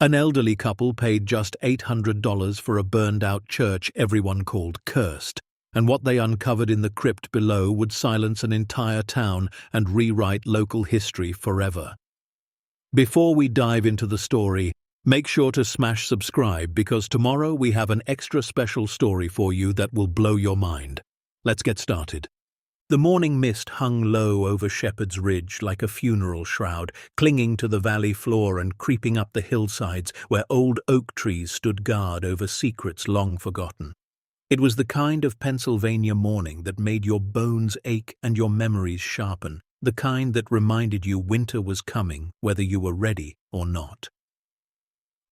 An elderly couple paid just $800 for a burned-out church everyone called cursed, and what they uncovered in the crypt below would silence an entire town and rewrite local history forever. Before we dive into the story, make sure to smash subscribe because tomorrow we have an extra special story for you that will blow your mind. Let's get started. The morning mist hung low over Shepherd's Ridge like a funeral shroud, clinging to the valley floor and creeping up the hillsides where old oak trees stood guard over secrets long forgotten. It was the kind of Pennsylvania morning that made your bones ache and your memories sharpen, the kind that reminded you winter was coming, whether you were ready or not.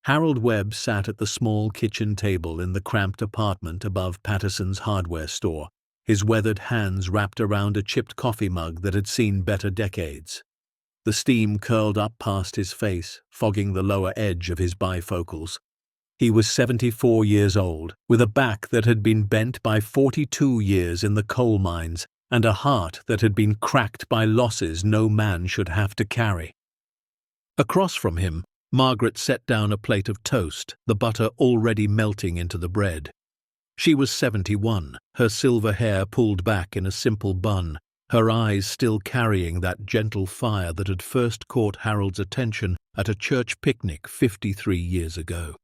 Harold Webb sat at the small kitchen table in the cramped apartment above Patterson's hardware store, his weathered hands wrapped around a chipped coffee mug that had seen better decades. The steam curled up past his face, fogging the lower edge of his bifocals. He was 74 years old, with a back that had been bent by 42 years in the coal mines and a heart that had been cracked by losses no man should have to carry. Across from him, Margaret set down a plate of toast, the butter already melting into the bread. She was 71, her silver hair pulled back in a simple bun, her eyes still carrying that gentle fire that had first caught Harold's attention at a church picnic 53 years ago.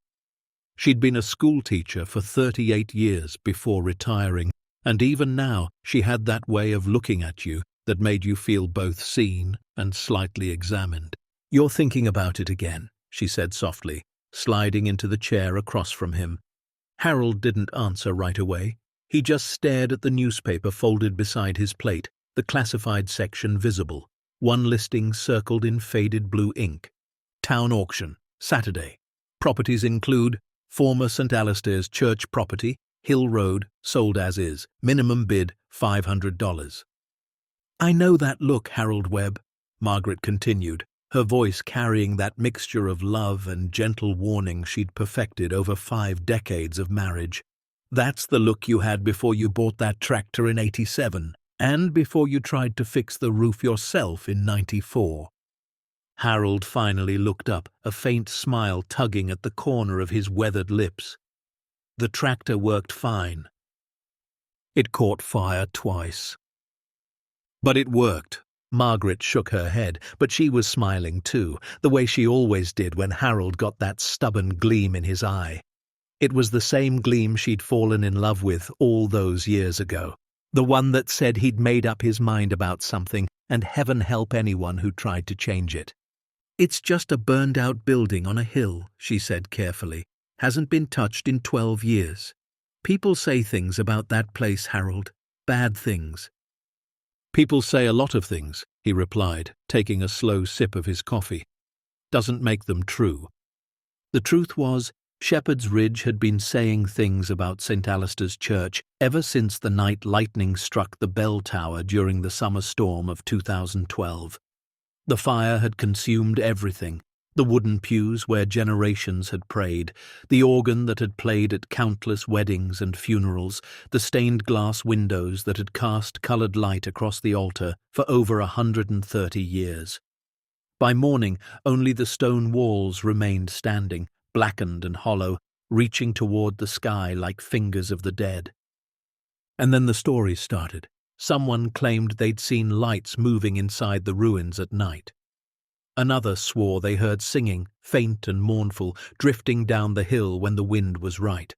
She'd been a schoolteacher for 38 years before retiring, and even now she had that way of looking at you that made you feel both seen and slightly examined. "You're thinking about it again," she said softly, sliding into the chair across from him. Harold didn't answer right away. He just stared at the newspaper folded beside his plate, the classified section visible, one listing circled in faded blue ink. Town auction, Saturday. Properties include former St. Alistair's church property, Hill Road, sold as is, minimum bid $500. "I know that look, Harold Webb," Margaret continued, her voice carrying that mixture of love and gentle warning she'd perfected over 5 decades of marriage. "That's the look you had before you bought that tractor in '87, and before you tried to fix the roof yourself in '94. Harold finally looked up, a faint smile tugging at the corner of his weathered lips. The tractor worked fine. It caught fire twice. But it worked. Margaret shook her head, but she was smiling too, the way she always did when Harold got that stubborn gleam in his eye. It was the same gleam she'd fallen in love with all those years ago, the one that said he'd made up his mind about something, and heaven help anyone who tried to change it. "It's just a burned-out building on a hill," she said carefully. "Hasn't been touched in 12 years. People say things about that place, Harold. Bad things." "People say a lot of things," he replied, taking a slow sip of his coffee. "Doesn't make them true." The truth was, Shepherd's Ridge had been saying things about St. Alistair's Church ever since the night lightning struck the bell tower during the summer storm of 2012. The fire had consumed everything: the wooden pews where generations had prayed, the organ that had played at countless weddings and funerals, the stained glass windows that had cast coloured light across the altar for over 130 years. By morning, only the stone walls remained standing, blackened and hollow, reaching toward the sky like fingers of the dead. And then the stories started. Someone claimed they'd seen lights moving inside the ruins at night. Another swore they heard singing, faint and mournful, drifting down the hill when the wind was right.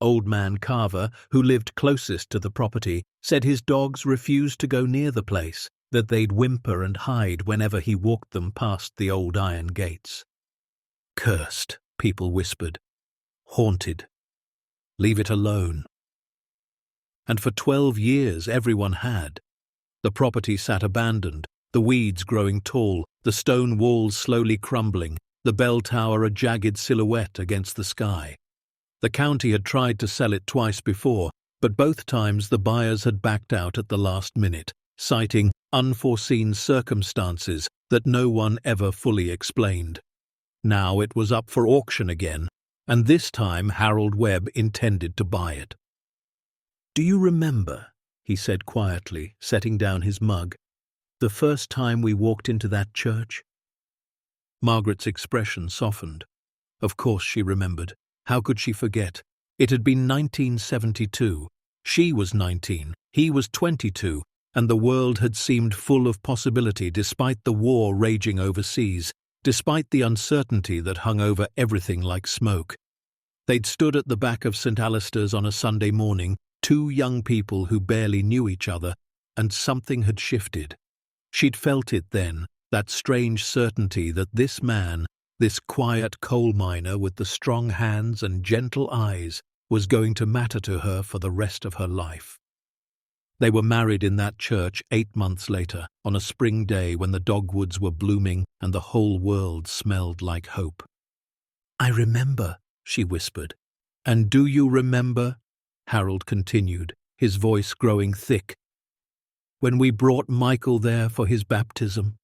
Old Man Carver, who lived closest to the property, said his dogs refused to go near the place, that they'd whimper and hide whenever he walked them past the old iron gates. "Cursed," people whispered. "Haunted. Leave it alone." And for 12 years everyone had. The property sat abandoned, the weeds growing tall, the stone walls slowly crumbling, the bell tower a jagged silhouette against the sky. The county had tried to sell it twice before, but both times the buyers had backed out at the last minute, citing unforeseen circumstances that no one ever fully explained. Now it was up for auction again, and this time Harold Webb intended to buy it. "Do you remember," he said quietly, setting down his mug, "the first time we walked into that church?" Margaret's expression softened. Of course she remembered. How could she forget? It had been 1972. She was 19, he was 22, and the world had seemed full of possibility despite the war raging overseas, despite the uncertainty that hung over everything like smoke. They'd stood at the back of St. Alistair's on a Sunday morning, two young people who barely knew each other, and something had shifted. She'd felt it then, that strange certainty that this man, this quiet coal miner with the strong hands and gentle eyes, was going to matter to her for the rest of her life. They were married in that church 8 months later, on a spring day when the dogwoods were blooming and the whole world smelled like hope. "I remember," she whispered. "And do you remember?" Harold continued, his voice growing thick. "When we brought Michael there for his baptism?"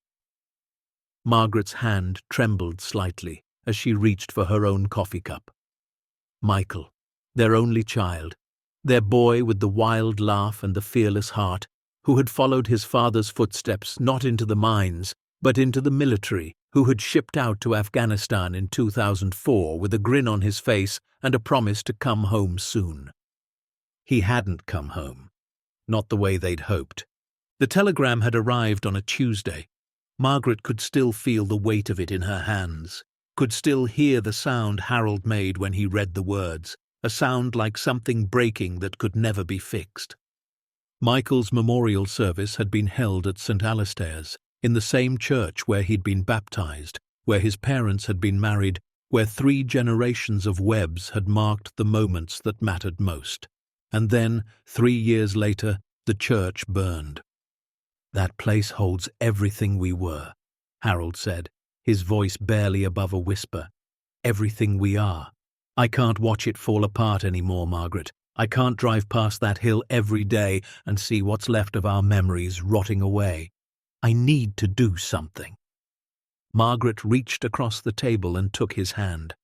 Margaret's hand trembled slightly as she reached for her own coffee cup. Michael, their only child, their boy with the wild laugh and the fearless heart, who had followed his father's footsteps not into the mines, but into the military, who had shipped out to Afghanistan in 2004 with a grin on his face and a promise to come home soon. He hadn't come home. Not the way they'd hoped. The telegram had arrived on a Tuesday. Margaret could still feel the weight of it in her hands, could still hear the sound Harold made when he read the words, a sound like something breaking that could never be fixed. Michael's memorial service had been held at St. Alistair's, in the same church where he'd been baptized, where his parents had been married, where 3 generations of Webbs had marked the moments that mattered most. And then, 3 years later, the church burned. "That place holds everything we were," Harold said, his voice barely above a whisper. "Everything we are. I can't watch it fall apart anymore, Margaret. I can't drive past that hill every day and see what's left of our memories rotting away. I need to do something." Margaret reached across the table and took his hand.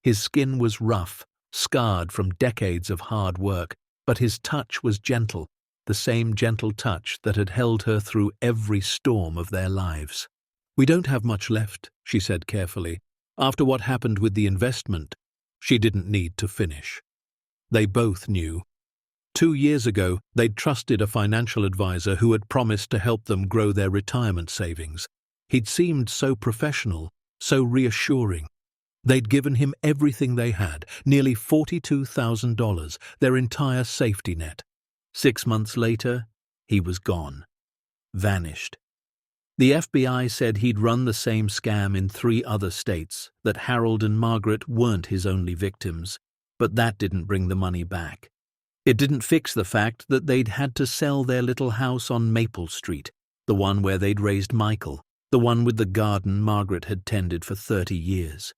His skin was rough, scarred from decades of hard work, but his touch was gentle, the same gentle touch that had held her through every storm of their lives. "We don't have much left," she said carefully. After what happened with the investment, she didn't need to finish. They both knew. 2 years ago, they'd trusted a financial advisor who had promised to help them grow their retirement savings. He'd seemed so professional, so reassuring. They'd given him everything they had, nearly $42,000, their entire safety net. 6 months later, he was gone. Vanished. The FBI said he'd run the same scam in 3 other states, that Harold and Margaret weren't his only victims, but that didn't bring the money back. It didn't fix the fact that they'd had to sell their little house on Maple Street, the one where they'd raised Michael, the one with the garden Margaret had tended for 30 years.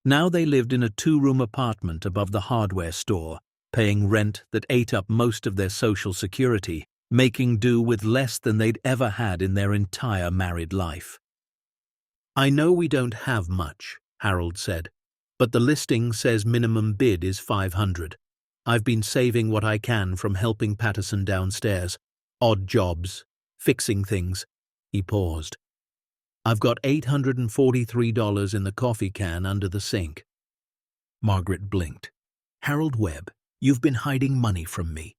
Now they lived in a 2-room apartment above the hardware store, paying rent that ate up most of their Social Security, making do with less than they'd ever had in their entire married life. "I know we don't have much," Harold said, "but the listing says minimum bid is $500. I've been saving what I can from helping Patterson downstairs. Odd jobs, fixing things." He paused. "I've got $843 in the coffee can under the sink." Margaret blinked. "Harold Webb, you've been hiding money from me."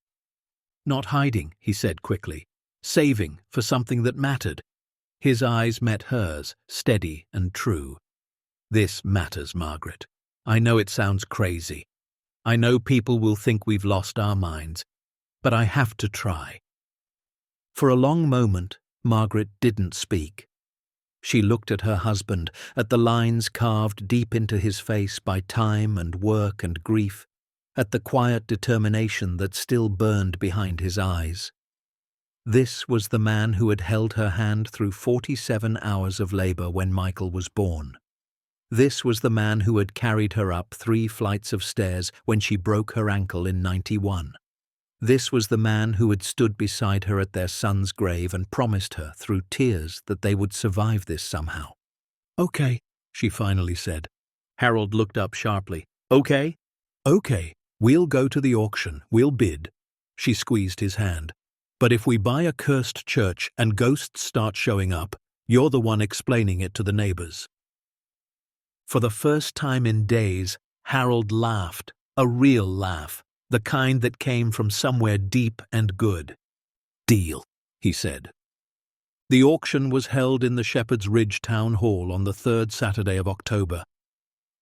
"Not hiding," he said quickly. "Saving for something that mattered." His eyes met hers, steady and true. "This matters, Margaret. I know it sounds crazy. I know people will think we've lost our minds, but I have to try." For a long moment, Margaret didn't speak. She looked at her husband, at the lines carved deep into his face by time and work and grief, at the quiet determination that still burned behind his eyes. This was the man who had held her hand through 47 hours of labor when Michael was born. This was the man who had carried her up 3 flights of stairs when she broke her ankle in 91. This was the man who had stood beside her at their son's grave and promised her through tears that they would survive this somehow. "Okay," she finally said. Harold looked up sharply. "Okay?" "Okay, we'll go to the auction, we'll bid." She squeezed his hand. "But if we buy a cursed church and ghosts start showing up, you're the one explaining it to the neighbors." For the first time in days, Harold laughed, a real laugh, the kind that came from somewhere deep and good. "Deal," he said. The auction was held in the Shepherd's Ridge Town Hall on the 3rd Saturday of October.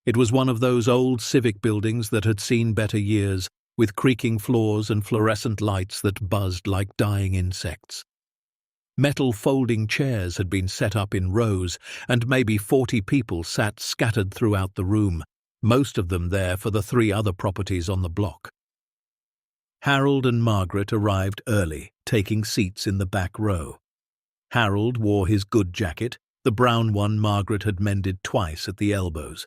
It was one of those old civic buildings that had seen better years, with creaking floors and fluorescent lights that buzzed like dying insects. Metal folding chairs had been set up in rows, and maybe 40 people sat scattered throughout the room, most of them there for the 3 other properties on the block. Harold and Margaret arrived early, taking seats in the back row. Harold wore his good jacket, the brown one Margaret had mended twice at the elbows.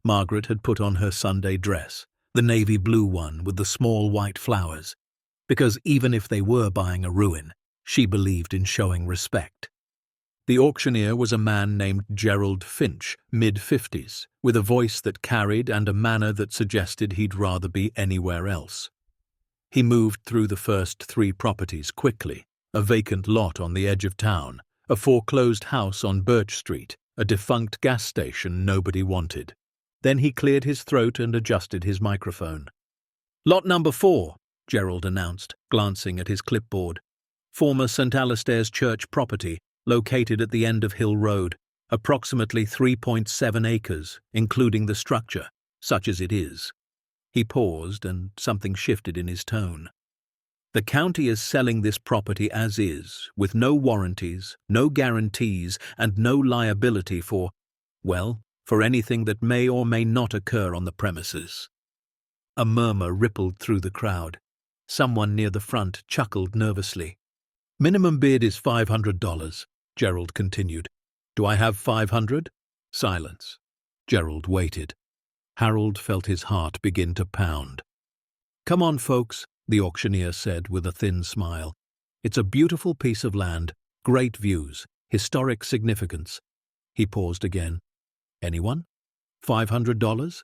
Margaret had put on her Sunday dress, the navy blue one with the small white flowers, because even if they were buying a ruin, she believed in showing respect. The auctioneer was a man named Gerald Finch, mid-50s, with a voice that carried and a manner that suggested he'd rather be anywhere else. He moved through the first 3 properties quickly: a vacant lot on the edge of town, a foreclosed house on Birch Street, a defunct gas station nobody wanted. Then he cleared his throat and adjusted his microphone. "Lot number 4, Gerald announced, glancing at his clipboard. "Former St. Alastair's Church property, located at the end of Hill Road, approximately 3.7 acres, including the structure, such as it is." He paused, and something shifted in his tone. "The county is selling this property as is, with no warranties, no guarantees, and no liability for anything that may or may not occur on the premises." A murmur rippled through the crowd. Someone near the front chuckled nervously. "Minimum bid is $500, Gerald continued. "Do I have 500? Silence. Gerald waited. Harold felt his heart begin to pound. "Come on, folks," the auctioneer said with a thin smile. "It's a beautiful piece of land, great views, historic significance." He paused again. "Anyone? $500?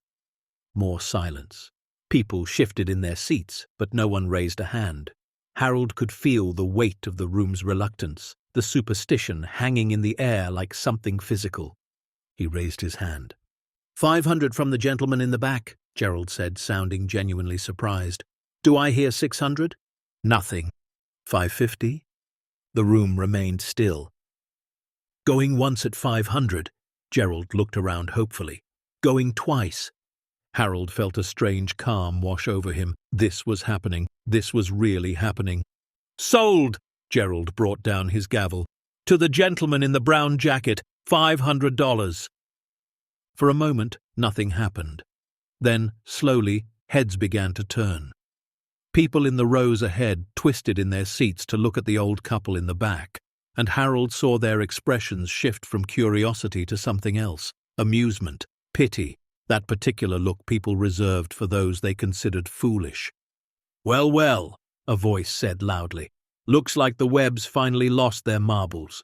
More silence. People shifted in their seats, but no one raised a hand. Harold could feel the weight of the room's reluctance, the superstition hanging in the air like something physical. He raised his hand. "500 from the gentleman in the back," Gerald said, sounding genuinely surprised. "Do I hear 600? Nothing. 550? The room remained still. "Going once at 500, Gerald looked around hopefully. "Going twice." Harold felt a strange calm wash over him. This was happening. This was really happening. "Sold!" Gerald brought down his gavel. "To the gentleman in the brown jacket, $500. For a moment, nothing happened. Then, slowly, heads began to turn. People in the rows ahead twisted in their seats to look at the old couple in the back, and Harold saw their expressions shift from curiosity to something else: amusement, pity, that particular look people reserved for those they considered foolish. "Well, well," a voice said loudly. "Looks like the Webbs finally lost their marbles."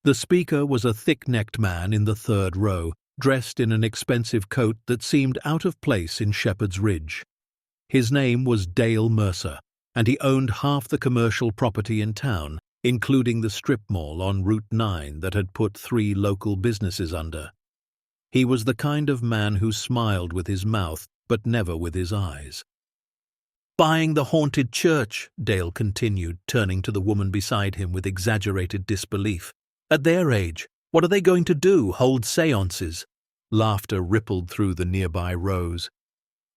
The speaker was a thick-necked man in the 3rd row, dressed in an expensive coat that seemed out of place in Shepherd's Ridge. His name was Dale Mercer, and he owned half the commercial property in town, including the strip mall on Route 9 that had put 3 local businesses under. He was the kind of man who smiled with his mouth, but never with his eyes. "Buying the haunted church," Dale continued, turning to the woman beside him with exaggerated disbelief. "At their age, what are they going to do, hold séances?" Laughter rippled through the nearby rows.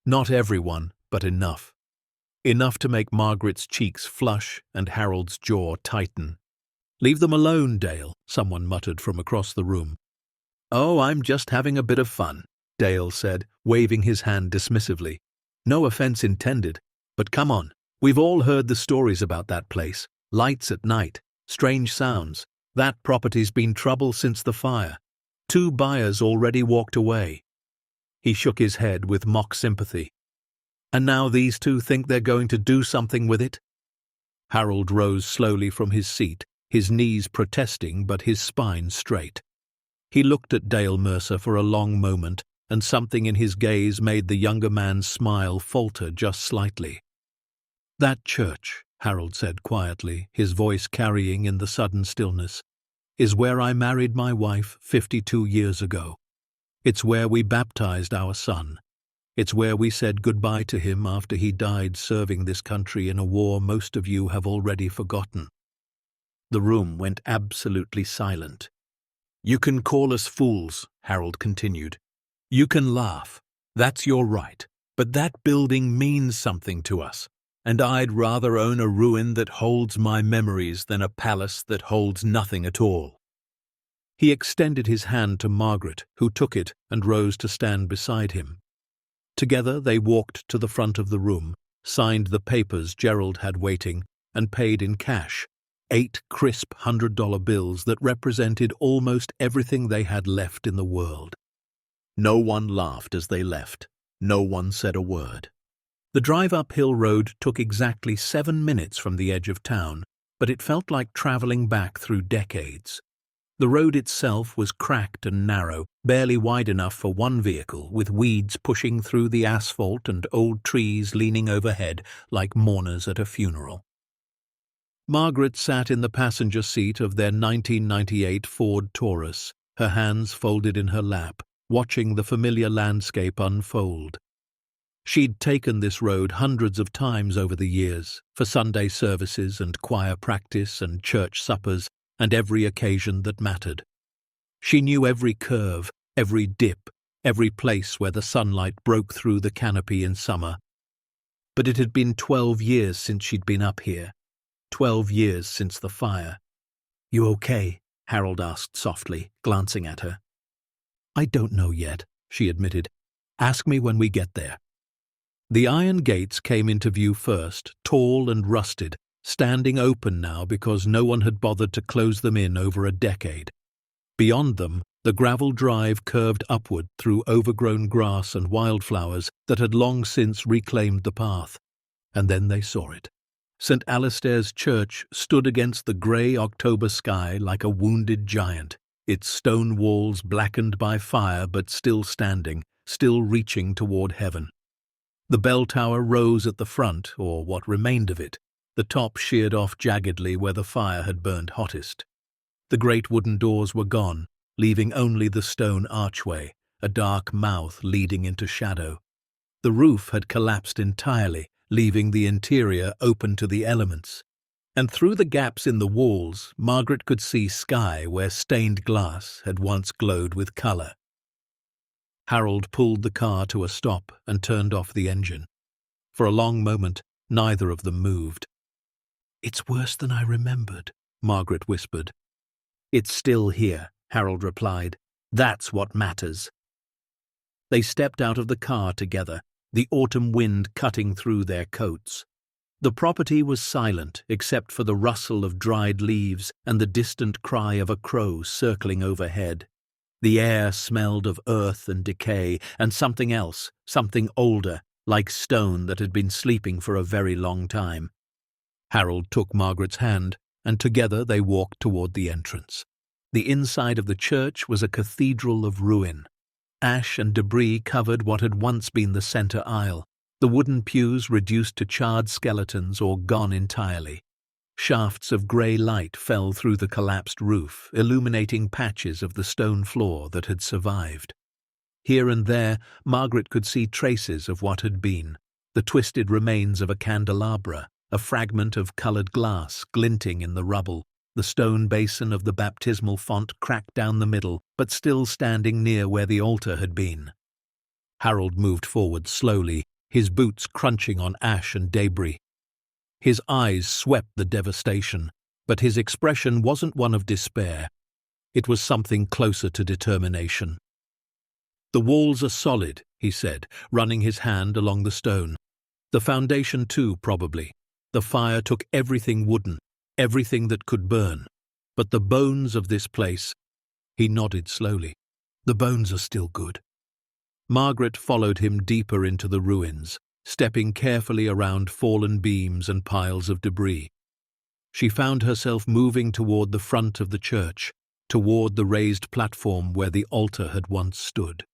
Not everyone, but enough. Enough to make Margaret's cheeks flush and Harold's jaw tighten. "Leave them alone, Dale," someone muttered from across the room. "Oh, I'm just having a bit of fun," Dale said, waving his hand dismissively. "No offense intended, but come on. We've all heard the stories about that place. Lights at night, strange sounds. That property's been trouble since the fire. 2 buyers already walked away." He shook his head with mock sympathy. "And now these 2 think they're going to do something with it?" Harold rose slowly from his seat, his knees protesting but his spine straight. He looked at Dale Mercer for a long moment, and something in his gaze made the younger man's smile falter just slightly. "That church," Harold said quietly, his voice carrying in the sudden stillness, "is where I married my wife 52 years ago. It's where we baptized our son. It's where we said goodbye to him after he died serving this country in a war most of you have already forgotten." The room went absolutely silent. "You can call us fools," Harold continued. "You can laugh. That's your right. But that building means something to us, and I'd rather own a ruin that holds my memories than a palace that holds nothing at all." He extended his hand to Margaret, who took it and rose to stand beside him. Together they walked to the front of the room, signed the papers Gerald had waiting, and paid in cash, 8 crisp $100 bills that represented almost everything they had left in the world. No one laughed as they left. No one said a word. The drive up Hill Road took exactly 7 minutes from the edge of town, but it felt like traveling back through decades. The road itself was cracked and narrow, barely wide enough for one vehicle, with weeds pushing through the asphalt and old trees leaning overhead like mourners at a funeral. Margaret sat in the passenger seat of their 1998 Ford Taurus, her hands folded in her lap, watching the familiar landscape unfold. She'd taken this road hundreds of times over the years, for Sunday services and choir practice and church suppers, and every occasion that mattered. She knew every curve, every dip, every place where the sunlight broke through the canopy in summer. But it had been 12 years since she'd been up here, 12 years since the fire. "You okay?" Harold asked softly, glancing at her. "I don't know yet," she admitted. "Ask me when we get there." The iron gates came into view first, tall and rusted, standing open now because no one had bothered to close them in over a decade. Beyond them, the gravel drive curved upward through overgrown grass and wildflowers that had long since reclaimed the path. And then they saw it. St. Alistair's Church stood against the grey October sky like a wounded giant, its stone walls blackened by fire but still standing, still reaching toward heaven. The bell tower rose at the front, or what remained of it. The top sheared off jaggedly where the fire had burned hottest. The great wooden doors were gone, leaving only the stone archway, a dark mouth leading into shadow. The roof had collapsed entirely, leaving the interior open to the elements. And through the gaps in the walls, Margaret could see sky where stained glass had once glowed with colour. Harold pulled the car to a stop and turned off the engine. For a long moment, neither of them moved. "It's worse than I remembered," Margaret whispered. "It's still here," Harold replied. "That's what matters." They stepped out of the car together, the autumn wind cutting through their coats. The property was silent except for the rustle of dried leaves and the distant cry of a crow circling overhead. The air smelled of earth and decay and something else, something older, like stone that had been sleeping for a very long time. Harold took Margaret's hand, and together they walked toward the entrance. The inside of the church was a cathedral of ruin. Ash and debris covered what had once been the center aisle, the wooden pews reduced to charred skeletons or gone entirely. Shafts of grey light fell through the collapsed roof, illuminating patches of the stone floor that had survived. Here and there, Margaret could see traces of what had been, the twisted remains of a candelabra, a fragment of coloured glass glinting in the rubble, the stone basin of the baptismal font cracked down the middle, but still standing near where the altar had been. Harold moved forward slowly, his boots crunching on ash and debris. His eyes swept the devastation, but his expression wasn't one of despair. It was something closer to determination. "The walls are solid," he said, running his hand along the stone. "The foundation too, probably. The fire took everything wooden, everything that could burn. But the bones of this place—" He nodded slowly. "The bones are still good." Margaret followed him deeper into the ruins, stepping carefully around fallen beams and piles of debris. She found herself moving toward the front of the church, toward the raised platform where the altar had once stood.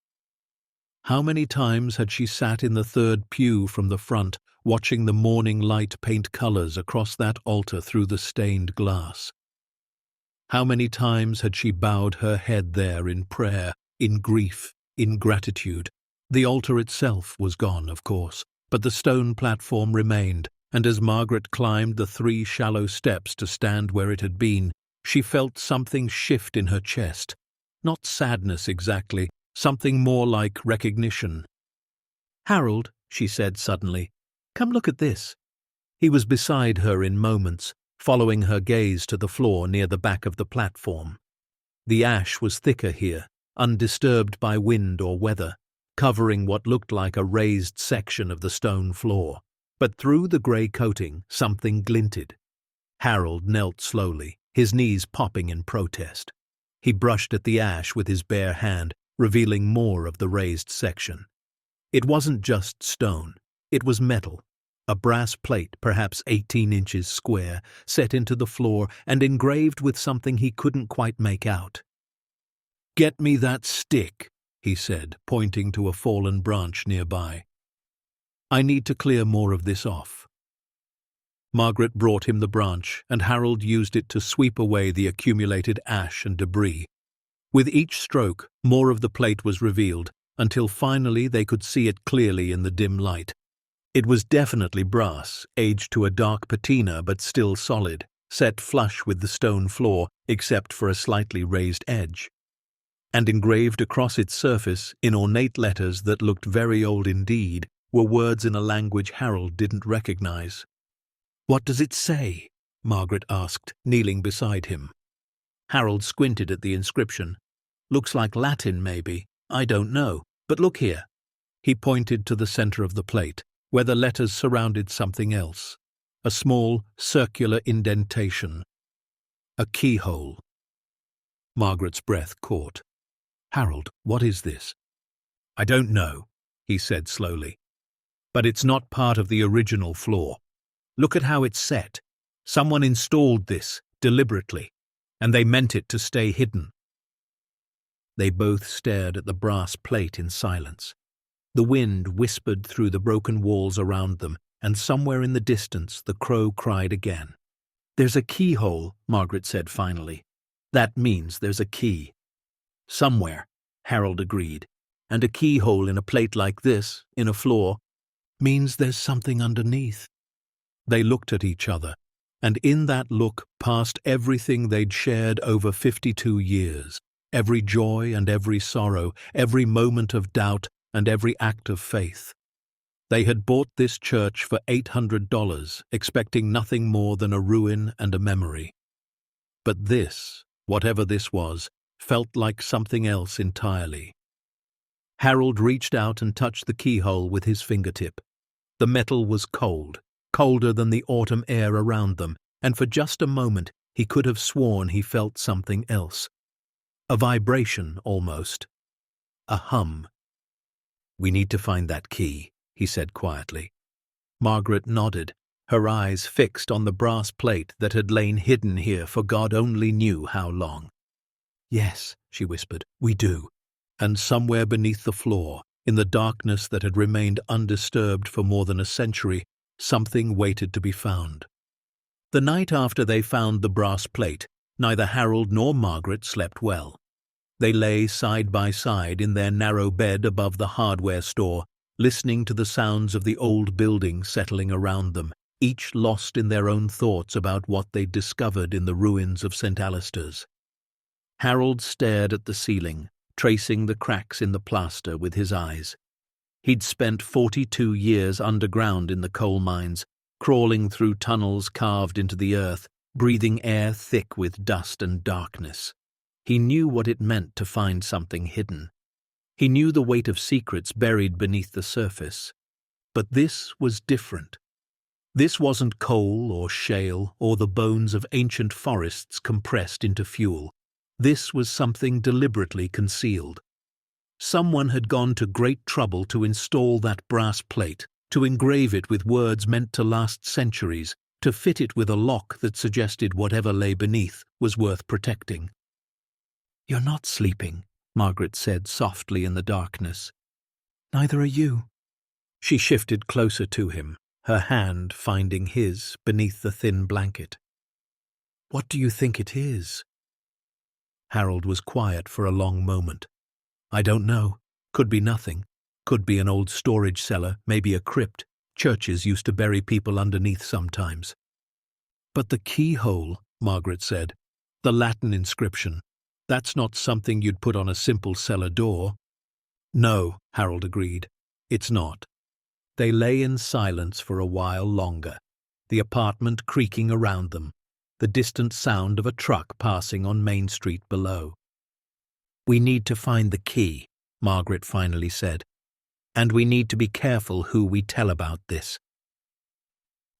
How many times had she sat in the third pew from the front, watching the morning light paint colors across that altar through the stained glass? How many times had she bowed her head there in prayer, in grief, ingratitude. The altar itself was gone, of course, but the stone platform remained, and as Margaret climbed the 3 shallow steps to stand where it had been, she felt something shift in her chest. Not sadness exactly, something more like recognition. "Harold," she said suddenly, "come look at this." He was beside her in moments, following her gaze to the floor near the back of the platform. The ash was thicker here, undisturbed by wind or weather, covering what looked like a raised section of the stone floor. But through the grey coating, something glinted. Harold knelt slowly, his knees popping in protest. He brushed at the ash with his bare hand, revealing more of the raised section. It wasn't just stone, it was metal. A brass plate, perhaps 18 inches square, set into the floor and engraved with something he couldn't quite make out. "Get me that stick," he said, pointing to a fallen branch nearby. "I need to clear more of this off." Margaret brought him the branch, and Harold used it to sweep away the accumulated ash and debris. With each stroke, more of the plate was revealed, until finally they could see it clearly in the dim light. It was definitely brass, aged to a dark patina but still solid, set flush with the stone floor except for a slightly raised edge. And engraved across its surface, in ornate letters that looked very old indeed, were words in a language Harold didn't recognize. "What does it say?" Margaret asked, kneeling beside him. Harold squinted at the inscription. "Looks like Latin, maybe. I don't know. But look here." He pointed to the center of the plate, where the letters surrounded something else. A small, circular indentation. A keyhole. Margaret's breath caught. "Harold, what is this?" "I don't know," he said slowly. "But it's not part of the original floor. Look at how it's set. Someone installed this, deliberately, and they meant it to stay hidden." They both stared at the brass plate in silence. The wind whispered through the broken walls around them, and somewhere in the distance the crow cried again. "There's a keyhole," Margaret said finally. "That means there's a key." "Somewhere," Harold agreed. "And a keyhole in a plate like this, in a floor, means there's something underneath." They looked at each other, and in that look passed everything they'd shared over 52 years, every joy and every sorrow, every moment of doubt and every act of faith. They had bought this church for $800, expecting nothing more than a ruin and a memory. But this, whatever this was, felt like something else entirely. Harold reached out and touched the keyhole with his fingertip. The metal was cold, colder than the autumn air around them, and for just a moment he could have sworn he felt something else. A vibration, almost. A hum. "We need to find that key," he said quietly. Margaret nodded, her eyes fixed on the brass plate that had lain hidden here for God only knew how long. "Yes," she whispered, "we do." And somewhere beneath the floor, in the darkness that had remained undisturbed for more than a century, something waited to be found. The night after they found the brass plate, neither Harold nor Margaret slept well. They lay side by side in their narrow bed above the hardware store, listening to the sounds of the old building settling around them, each lost in their own thoughts about what they'd discovered in the ruins of St. Alister's. Harold stared at the ceiling, tracing the cracks in the plaster with his eyes. He'd spent 42 years underground in the coal mines, crawling through tunnels carved into the earth, breathing air thick with dust and darkness. He knew what it meant to find something hidden. He knew the weight of secrets buried beneath the surface. But this was different. This wasn't coal or shale or the bones of ancient forests compressed into fuel. This was something deliberately concealed. Someone had gone to great trouble to install that brass plate, to engrave it with words meant to last centuries, to fit it with a lock that suggested whatever lay beneath was worth protecting. "You're not sleeping," Margaret said softly in the darkness. "Neither are you." She shifted closer to him, her hand finding his beneath the thin blanket. "What do you think it is?" Harold was quiet for a long moment. "I don't know. Could be nothing. Could be an old storage cellar, maybe a crypt. Churches used to bury people underneath sometimes. But the keyhole, Margaret said. The Latin inscription. That's not something you'd put on a simple cellar door. No, Harold agreed. It's not. They lay in silence for a while longer, the apartment creaking around them, the distant sound of a truck passing on Main Street below. We need to find the key, Margaret finally said. And we need to be careful who we tell about this.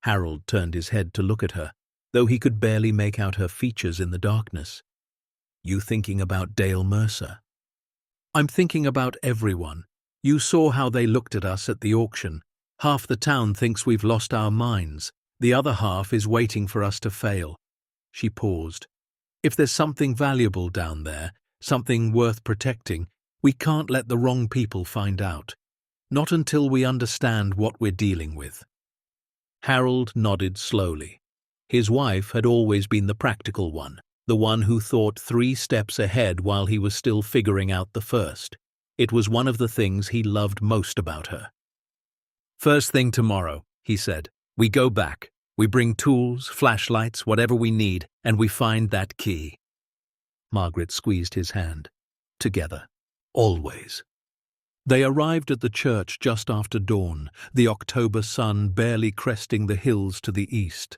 Harold turned his head to look at her, though he could barely make out her features in the darkness. You thinking about Dale Mercer? I'm thinking about everyone. You saw how they looked at us at the auction. Half the town thinks we've lost our minds. The other half is waiting for us to fail. She paused. If there's something valuable down there, something worth protecting, we can't let the wrong people find out. Not until we understand what we're dealing with. Harold nodded slowly. His wife had always been the practical one, the one who thought 3 steps ahead while he was still figuring out the first. It was one of the things he loved most about her. First thing tomorrow, he said, we go back. We bring tools, flashlights, whatever we need, and we find that key. Margaret squeezed his hand. Together. Always. They arrived at the church just after dawn, the October sun barely cresting the hills to the east.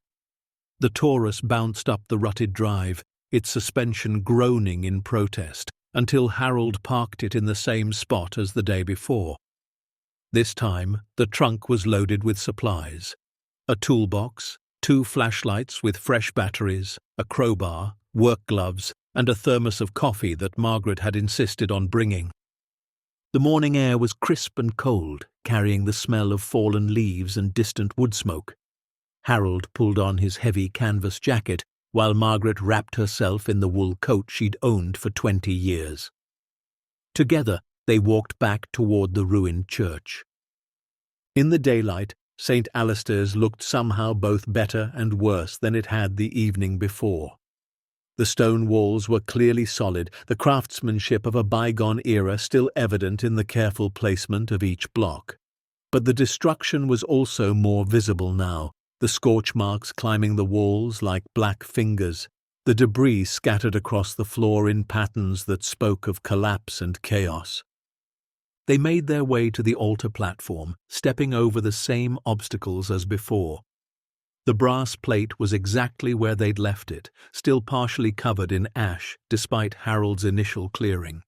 The Taurus bounced up the rutted drive, its suspension groaning in protest, until Harold parked it in the same spot as the day before. This time, the trunk was loaded with supplies. A toolbox, 2 flashlights with fresh batteries, a crowbar, work gloves, and a thermos of coffee that Margaret had insisted on bringing. The morning air was crisp and cold, carrying the smell of fallen leaves and distant wood smoke. Harold pulled on his heavy canvas jacket, while Margaret wrapped herself in the wool coat she'd owned for 20 years. Together, they walked back toward the ruined church. In the daylight, St. Alistair's looked somehow both better and worse than it had the evening before. The stone walls were clearly solid, the craftsmanship of a bygone era still evident in the careful placement of each block. But the destruction was also more visible now, the scorch marks climbing the walls like black fingers, the debris scattered across the floor in patterns that spoke of collapse and chaos. They made their way to the altar platform, stepping over the same obstacles as before. The brass plate was exactly where they'd left it, still partially covered in ash despite Harold's initial clearing.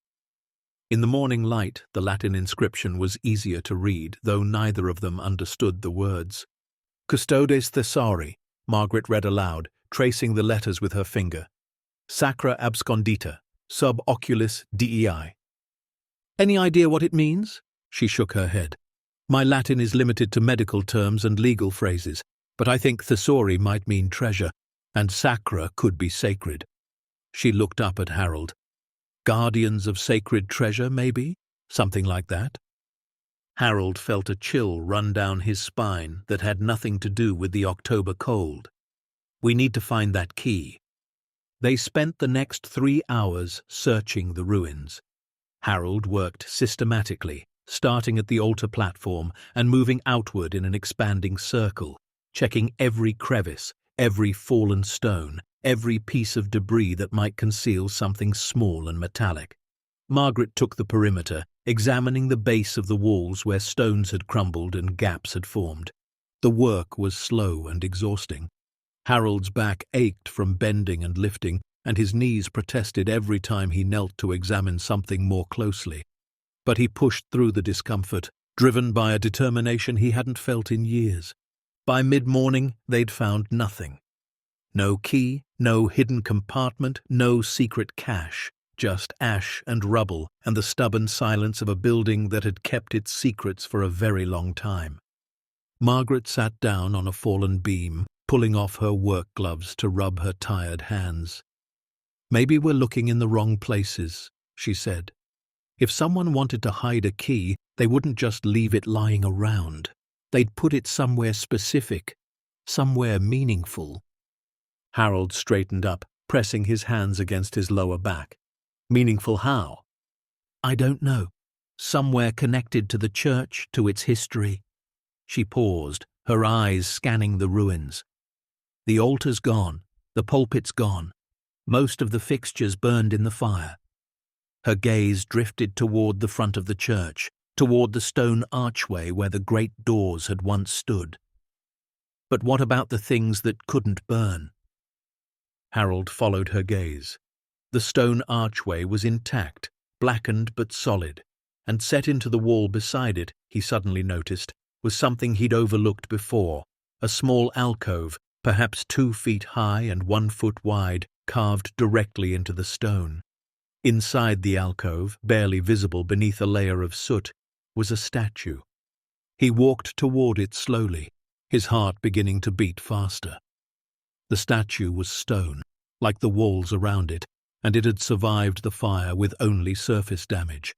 In the morning light, the Latin inscription was easier to read, though neither of them understood the words. Custodes Thesauri, Margaret read aloud, tracing the letters with her finger. Sacra abscondita, sub oculis Dei. Any idea what it means? She shook her head. My Latin is limited to medical terms and legal phrases, but I think thesauri might mean treasure, and sacra could be sacred. She looked up at Harold. Guardians of sacred treasure, maybe? Something like that? Harold felt a chill run down his spine that had nothing to do with the October cold. We need to find that key. They spent the next 3 hours searching the ruins. Harold worked systematically, starting at the altar platform and moving outward in an expanding circle, checking every crevice, every fallen stone, every piece of debris that might conceal something small and metallic. Margaret took the perimeter, examining the base of the walls where stones had crumbled and gaps had formed. The work was slow and exhausting. Harold's back ached from bending and lifting, and his knees protested every time he knelt to examine something more closely. But he pushed through the discomfort, driven by a determination he hadn't felt in years. By mid-morning, they'd found nothing. No key, no hidden compartment, no secret cache, just ash and rubble and the stubborn silence of a building that had kept its secrets for a very long time. Margaret sat down on a fallen beam, pulling off her work gloves to rub her tired hands. Maybe we're looking in the wrong places, she said. If someone wanted to hide a key, they wouldn't just leave it lying around. They'd put it somewhere specific, somewhere meaningful. Harold straightened up, pressing his hands against his lower back. Meaningful how? I don't know. somewhere connected to the church, to its history. She paused, her eyes scanning the ruins. The altar's gone, the pulpit's gone, most of the fixtures burned in the fire. Her gaze drifted toward the front of the church, toward the stone archway where the great doors had once stood. But what about the things that couldn't burn? Harold followed her gaze. The stone archway was intact, blackened but solid, and set into the wall beside it, he suddenly noticed, was something he'd overlooked before, a small alcove, perhaps 2 feet high and 1 foot wide, carved directly into the stone. Inside the alcove, barely visible beneath a layer of soot, was a statue. He walked toward it slowly, his heart beginning to beat faster. The statue was stone, like the walls around it, and it had survived the fire with only surface damage.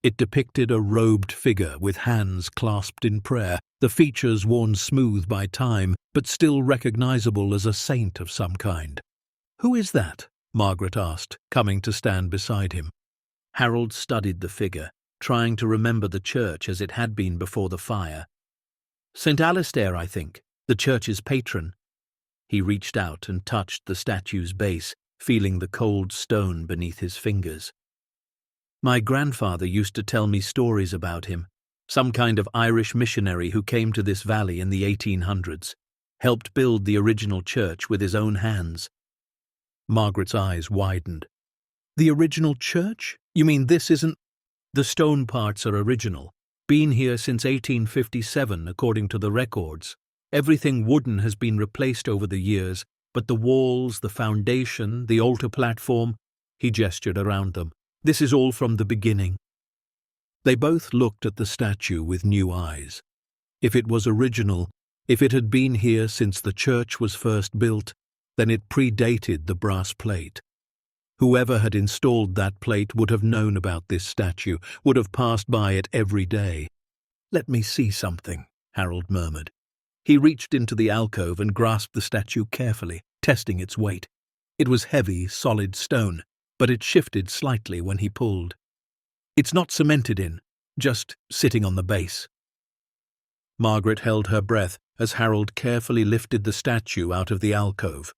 It depicted a robed figure with hands clasped in prayer, the features worn smooth by time, but still recognizable as a saint of some kind. "Who is that?" Margaret asked, coming to stand beside him. Harold studied the figure, trying to remember the church as it had been before the fire. "St. Alistair, I think, the church's patron." He reached out and touched the statue's base, feeling the cold stone beneath his fingers. "My grandfather used to tell me stories about him, some kind of Irish missionary who came to this valley in the 1800s, helped build the original church with his own hands." Margaret's eyes widened. "The original church? You mean this isn't—" "The stone parts are original. Been here since 1857, according to the records. Everything wooden has been replaced over the years, but the walls, the foundation, the altar platform," he gestured around them. "This is all from the beginning." They both looked at the statue with new eyes. If it was original, if it had been here since the church was first built, then it predated the brass plate. Whoever had installed that plate would have known about this statue, would have passed by it every day. "Let me see something," Harold murmured. He reached into the alcove and grasped the statue carefully, testing its weight. It was heavy, solid stone, but it shifted slightly when he pulled. "It's not cemented in, just sitting on the base." Margaret held her breath as Harold carefully lifted the statue out of the alcove.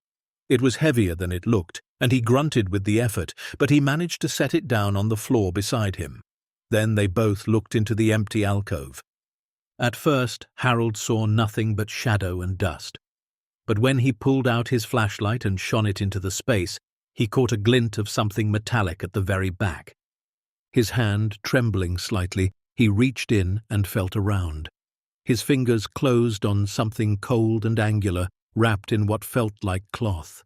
It was heavier than it looked, and he grunted with the effort, but he managed to set it down on the floor beside him. Then they both looked into the empty alcove. At first, Harold saw nothing but shadow and dust. But when he pulled out his flashlight and shone it into the space, he caught a glint of something metallic at the very back. His hand trembling slightly, he reached in and felt around. His fingers closed on something cold and angular, wrapped in what felt like cloth.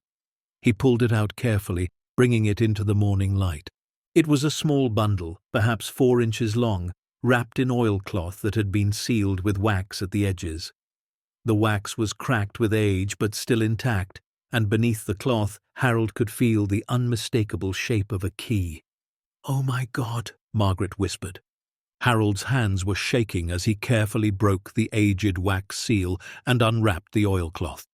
He pulled it out carefully, bringing it into the morning light. It was a small bundle, perhaps 4 inches long, wrapped in oilcloth that had been sealed with wax at the edges. The wax was cracked with age but still intact, and beneath the cloth Harold could feel the unmistakable shape of a key. "Oh my God," Margaret whispered. Harold's hands were shaking as he carefully broke the aged wax seal and unwrapped the oilcloth.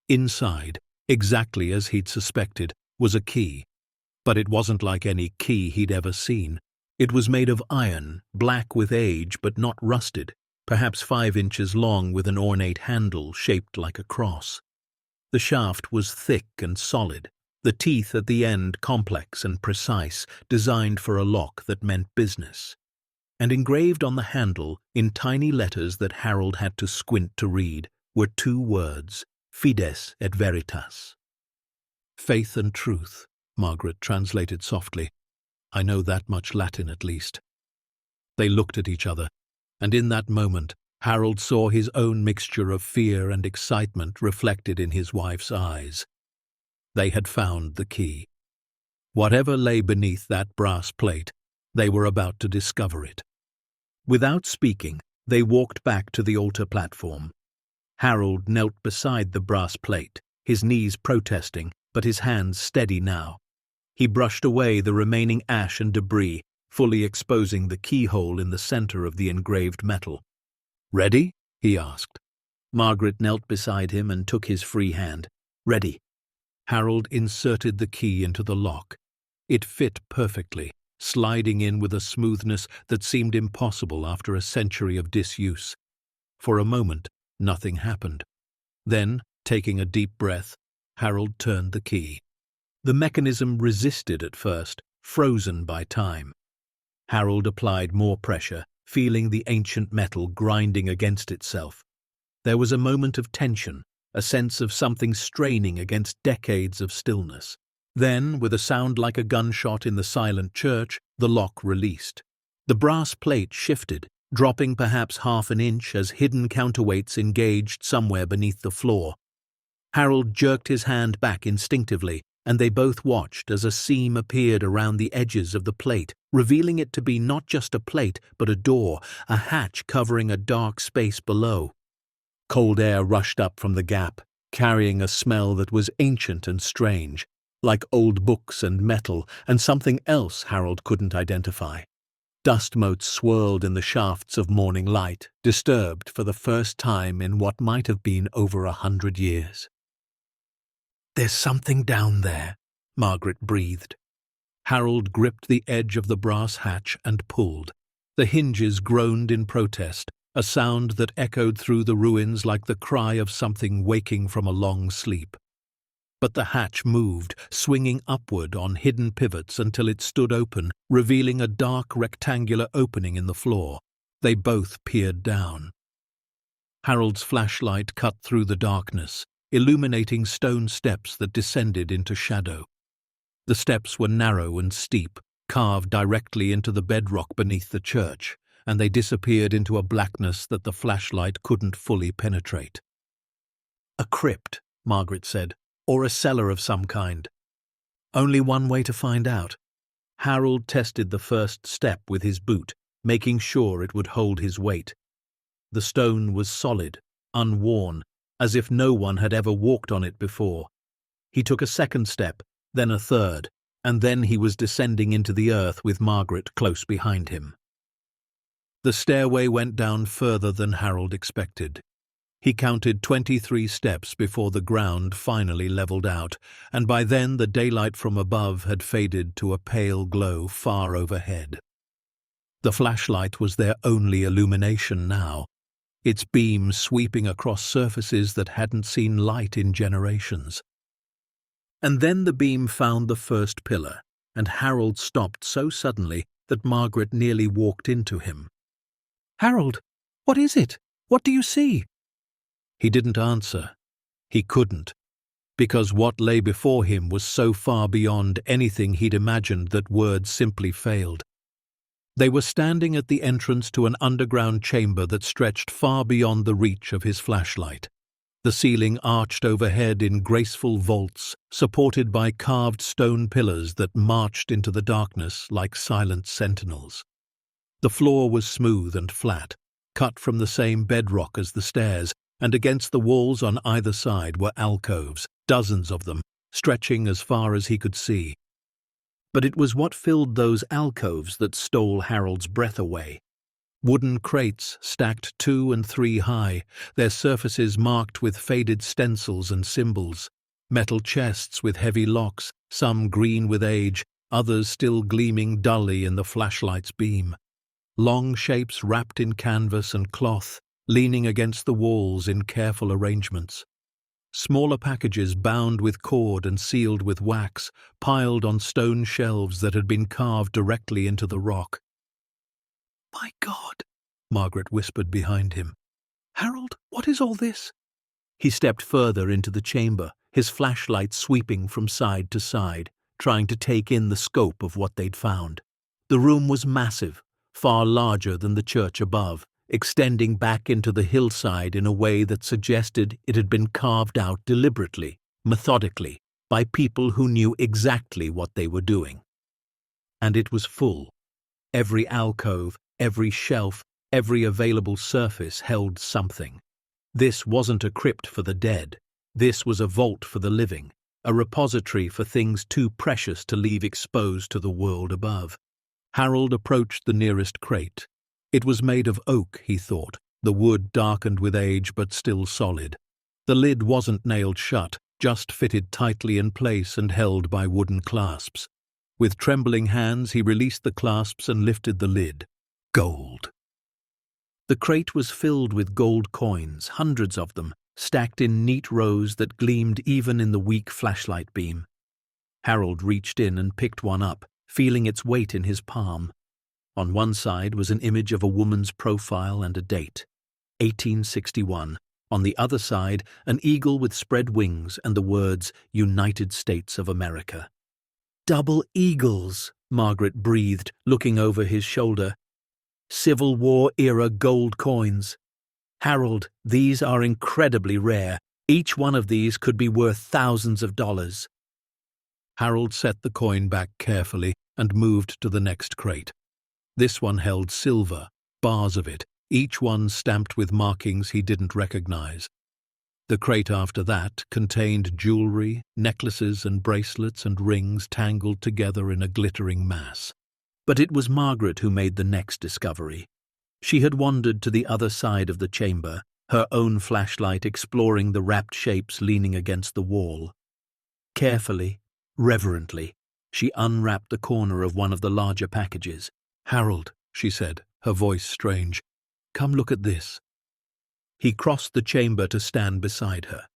Inside, exactly as he'd suspected, was a key. But it wasn't like any key he'd ever seen. It was made of iron, black with age but not rusted, perhaps 5 inches long with an ornate handle shaped like a cross. The shaft was thick and solid, the teeth at the end complex and precise, designed for a lock that meant business. And engraved on the handle, in tiny letters that Harold had to squint to read, were 2 words, Fides et Veritas. "Faith and truth," Margaret translated softly. "I know that much Latin at least." They looked at each other, and in that moment, Harold saw his own mixture of fear and excitement reflected in his wife's eyes. They had found the key. Whatever lay beneath that brass plate, they were about to discover it. Without speaking, they walked back to the altar platform. Harold knelt beside the brass plate, his knees protesting, but his hands steady now. He brushed away the remaining ash and debris, fully exposing the keyhole in the center of the engraved metal. "Ready?" he asked. Margaret knelt beside him and took his free hand. "Ready." Harold inserted the key into the lock. It fit perfectly, sliding in with a smoothness that seemed impossible after a century of disuse. For a moment, nothing happened. Then, taking a deep breath, Harold turned the key. The mechanism resisted at first, frozen by time. Harold applied more pressure, feeling the ancient metal grinding against itself. There was a moment of tension, a sense of something straining against decades of stillness. Then, with a sound like a gunshot in the silent church, the lock released. The brass plate shifted, dropping perhaps half an inch as hidden counterweights engaged somewhere beneath the floor. Harold jerked his hand back instinctively, and they both watched as a seam appeared around the edges of the plate, revealing it to be not just a plate, but a door, a hatch covering a dark space below. Cold air rushed up from the gap, carrying a smell that was ancient and strange, like old books and metal and something else Harold couldn't identify. Dust motes swirled in the shafts of morning light, disturbed for the first time in what might have been over 100 years. "There's something down there," Margaret breathed. Harold gripped the edge of the brass hatch and pulled. The hinges groaned in protest, a sound that echoed through the ruins like the cry of something waking from a long sleep. But the hatch moved, swinging upward on hidden pivots until it stood open, revealing a dark rectangular opening in the floor. They both peered down. Harold's flashlight cut through the darkness, illuminating stone steps that descended into shadow. The steps were narrow and steep, carved directly into the bedrock beneath the church, and they disappeared into a blackness that the flashlight couldn't fully penetrate. "A crypt," Margaret said, "or a cellar of some kind. Only one way to find out." Harold tested the first step with his boot, making sure it would hold his weight. The stone was solid, unworn, as if no one had ever walked on it before. He took a second step, then a third, and then he was descending into the earth with Margaret close behind him. The stairway went down further than Harold expected. He counted 23 steps before the ground finally leveled out, and by then the daylight from above had faded to a pale glow far overhead. The flashlight was their only illumination now, its beam sweeping across surfaces that hadn't seen light in generations. And then the beam found the first pillar, and Harold stopped so suddenly that Margaret nearly walked into him. "Harold, what is it? What do you see?" He didn't answer. He couldn't, because what lay before him was so far beyond anything he'd imagined that words simply failed. They were standing at the entrance to an underground chamber that stretched far beyond the reach of his flashlight. The ceiling arched overhead in graceful vaults, supported by carved stone pillars that marched into the darkness like silent sentinels. The floor was smooth and flat, cut from the same bedrock as the stairs, and against the walls on either side were alcoves, dozens of them, stretching as far as he could see. But it was what filled those alcoves that stole Harold's breath away. Wooden crates stacked 2 and 3 high, their surfaces marked with faded stencils and symbols. Metal chests with heavy locks, some green with age, others still gleaming dully in the flashlight's beam. Long shapes wrapped in canvas and cloth, leaning against the walls in careful arrangements. Smaller packages bound with cord and sealed with wax, piled on stone shelves that had been carved directly into the rock. "My God," Margaret whispered behind him. "Harold, what is all this?" He stepped further into the chamber, his flashlight sweeping from side to side, trying to take in the scope of what they'd found. The room was massive, far larger than the church above, extending back into the hillside in a way that suggested it had been carved out deliberately, methodically, by people who knew exactly what they were doing. And it was full. Every alcove, every shelf, every available surface held something. This wasn't a crypt for the dead. This was a vault for the living, a repository for things too precious to leave exposed to the world above. Harold approached the nearest crate. It was made of oak, he thought, the wood darkened with age but still solid. The lid wasn't nailed shut, just fitted tightly in place and held by wooden clasps. With trembling hands, he released the clasps and lifted the lid. Gold. The crate was filled with gold coins, hundreds of them, stacked in neat rows that gleamed even in the weak flashlight beam. Harold reached in and picked one up, feeling its weight in his palm. On one side was an image of a woman's profile and a date, 1861. On the other side, an eagle with spread wings and the words, United States of America. Double eagles, Margaret breathed, looking over his shoulder. Civil War-era gold coins. Harold, these are incredibly rare. Each one of these could be worth thousands of dollars. Harold set the coin back carefully and moved to the next crate. This one held silver, bars of it, each one stamped with markings he didn't recognize. The crate after that contained jewelry, necklaces and bracelets and rings tangled together in a glittering mass. But it was Margaret who made the next discovery. She had wandered to the other side of the chamber, her own flashlight exploring the wrapped shapes leaning against the wall. Carefully, reverently, she unwrapped the corner of one of the larger packages. "Harold," she said, her voice strange, "come look at this." He crossed the chamber to stand beside her.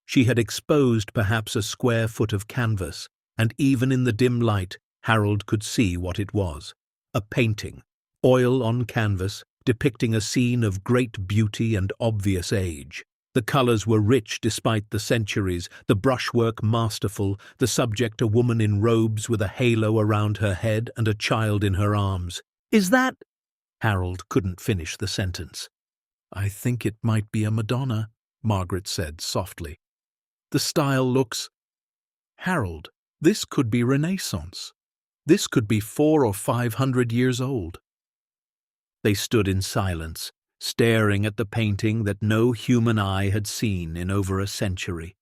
She had exposed perhaps a square foot of canvas, and even in the dim light, Harold could see what it was. A painting, oil on canvas, depicting a scene of great beauty and obvious age. The colors were rich despite the centuries, the brushwork masterful, the subject a woman in robes with a halo around her head and a child in her arms. "Is that—" Harold couldn't finish the sentence. "I think it might be a Madonna," Margaret said softly. "The style looks—" "Harold, this could be Renaissance. This could be 400 or 500 years old." They stood in silence, staring at the painting that no human eye had seen in over a century.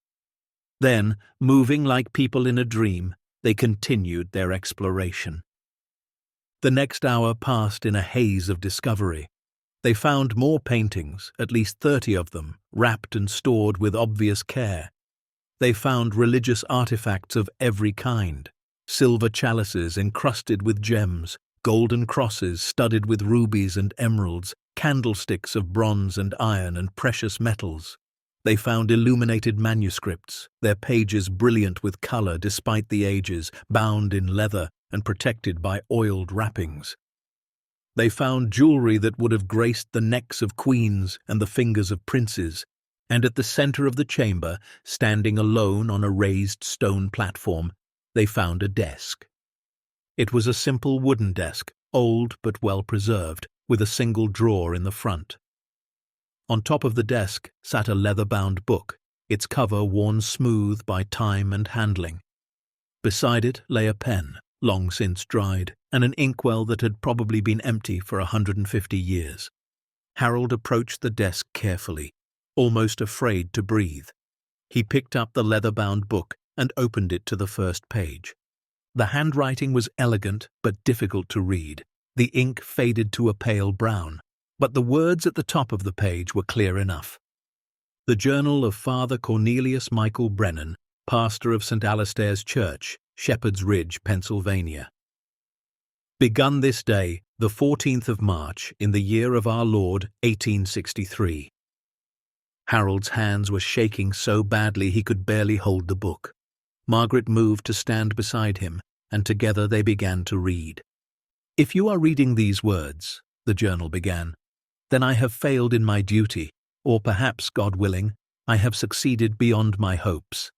Then, moving like people in a dream, they continued their exploration. The next hour passed in a haze of discovery. They found more paintings, at least 30 of them, wrapped and stored with obvious care. They found religious artifacts of every kind. Silver chalices encrusted with gems, golden crosses studded with rubies and emeralds, candlesticks of bronze and iron and precious metals. They found illuminated manuscripts, their pages brilliant with color despite the ages, bound in leather and protected by oiled wrappings. They found jewelry that would have graced the necks of queens and the fingers of princes, and at the center of the chamber, standing alone on a raised stone platform, they found a desk. It was a simple wooden desk, old but well preserved, with a single drawer in the front. On top of the desk sat a leather-bound book, its cover worn smooth by time and handling. Beside it lay a pen, long since dried, and an inkwell that had probably been empty for 150 years. Harold approached the desk carefully, almost afraid to breathe. He picked up the leather-bound book and opened it to the first page. The handwriting was elegant but difficult to read. The ink faded to a pale brown, but the words at the top of the page were clear enough. The Journal of Father Cornelius Michael Brennan, pastor of St. Alistair's Church, Shepherd's Ridge, Pennsylvania. Begun this day, the 14th of March, in the year of our Lord, 1863. Harold's hands were shaking so badly he could barely hold the book. Margaret moved to stand beside him, and together they began to read. "If you are reading these words," the journal began, "then I have failed in my duty, or perhaps, God willing, I have succeeded beyond my hopes.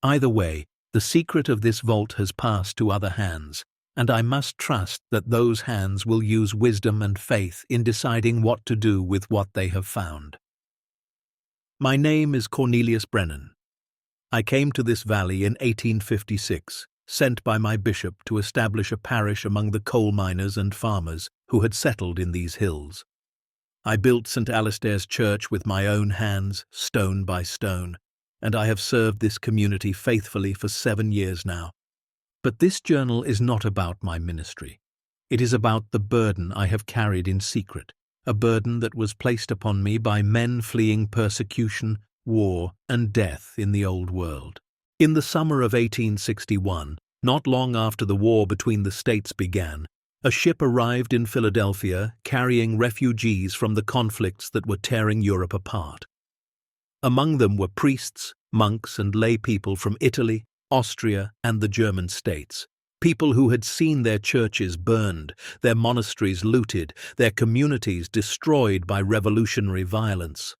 Either way, the secret of this vault has passed to other hands, and I must trust that those hands will use wisdom and faith in deciding what to do with what they have found. My name is Cornelius Brennan. I came to this valley in 1856, sent by my bishop to establish a parish among the coal miners and farmers who had settled in these hills. I built St. Alistair's Church with my own hands, stone by stone, and I have served this community faithfully for 7 years now. But this journal is not about my ministry. It is about the burden I have carried in secret, a burden that was placed upon me by men fleeing persecution, war, and death in the Old World. In the summer of 1861, Not long after the war between the states began, a ship arrived in Philadelphia carrying refugees from the conflicts that were tearing Europe apart. Among them were priests, monks, and lay people from Italy, Austria, and the German states. People who had seen their churches burned, their monasteries looted, their communities destroyed by revolutionary violence.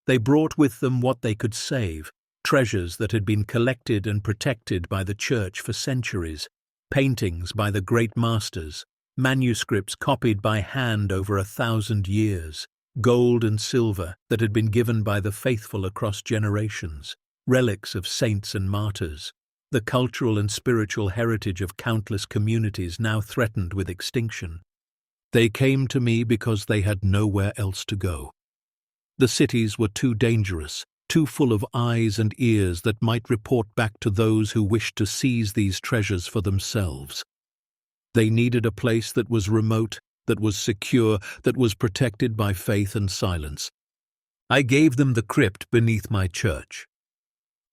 They brought with them what they could save, treasures that had been collected and protected by the church for centuries, paintings by the great masters, manuscripts copied by hand over 1,000 years, gold and silver that had been given by the faithful across generations, relics of saints and martyrs, the cultural and spiritual heritage of countless communities now threatened with extinction. They came to me because they had nowhere else to go. The cities were too dangerous, too full of eyes and ears that might report back to those who wished to seize these treasures for themselves. They needed a place that was remote, that was secure, that was protected by faith and silence. I gave them the crypt beneath my church.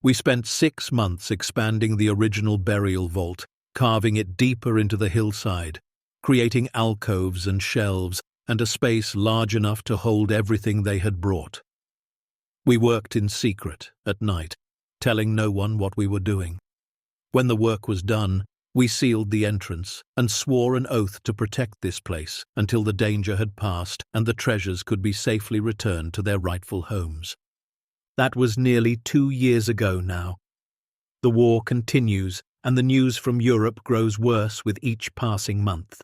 We spent 6 months expanding the original burial vault, carving it deeper into the hillside, creating alcoves and shelves, and a space large enough to hold everything they had brought. We worked in secret, at night, telling no one what we were doing. When the work was done, we sealed the entrance and swore an oath to protect this place until the danger had passed and the treasures could be safely returned to their rightful homes. That was nearly 2 years ago now. The war continues, and the news from Europe grows worse with each passing month.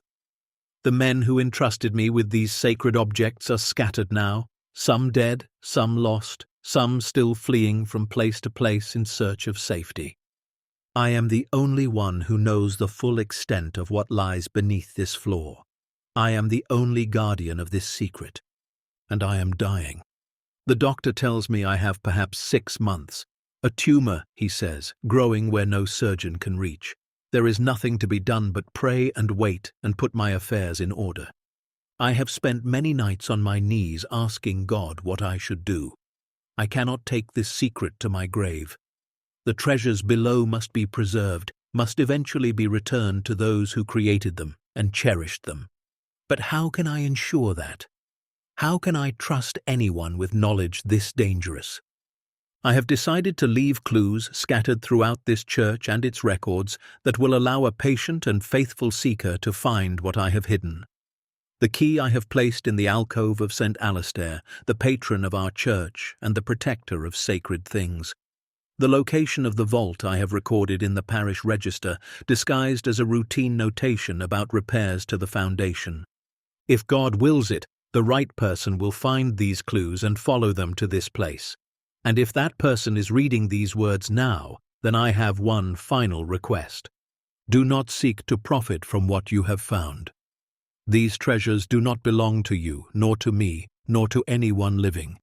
The men who entrusted me with these sacred objects are scattered now, some dead, some lost, some still fleeing from place to place in search of safety. I am the only one who knows the full extent of what lies beneath this floor. I am the only guardian of this secret, and I am dying. The doctor tells me I have perhaps 6 months. A tumor, he says, growing where no surgeon can reach. There is nothing to be done but pray and wait and put my affairs in order. I have spent many nights on my knees asking God what I should do. I cannot take this secret to my grave. The treasures below must be preserved, must eventually be returned to those who created them and cherished them. But how can I ensure that? How can I trust anyone with knowledge this dangerous? I have decided to leave clues scattered throughout this church and its records that will allow a patient and faithful seeker to find what I have hidden. The key I have placed in the alcove of St. Alastair, the patron of our church and the protector of sacred things. The location of the vault I have recorded in the parish register, disguised as a routine notation about repairs to the foundation. If God wills it, the right person will find these clues and follow them to this place. And if that person is reading these words now, then I have one final request. Do not seek to profit from what you have found. These treasures do not belong to you, nor to me, nor to anyone living.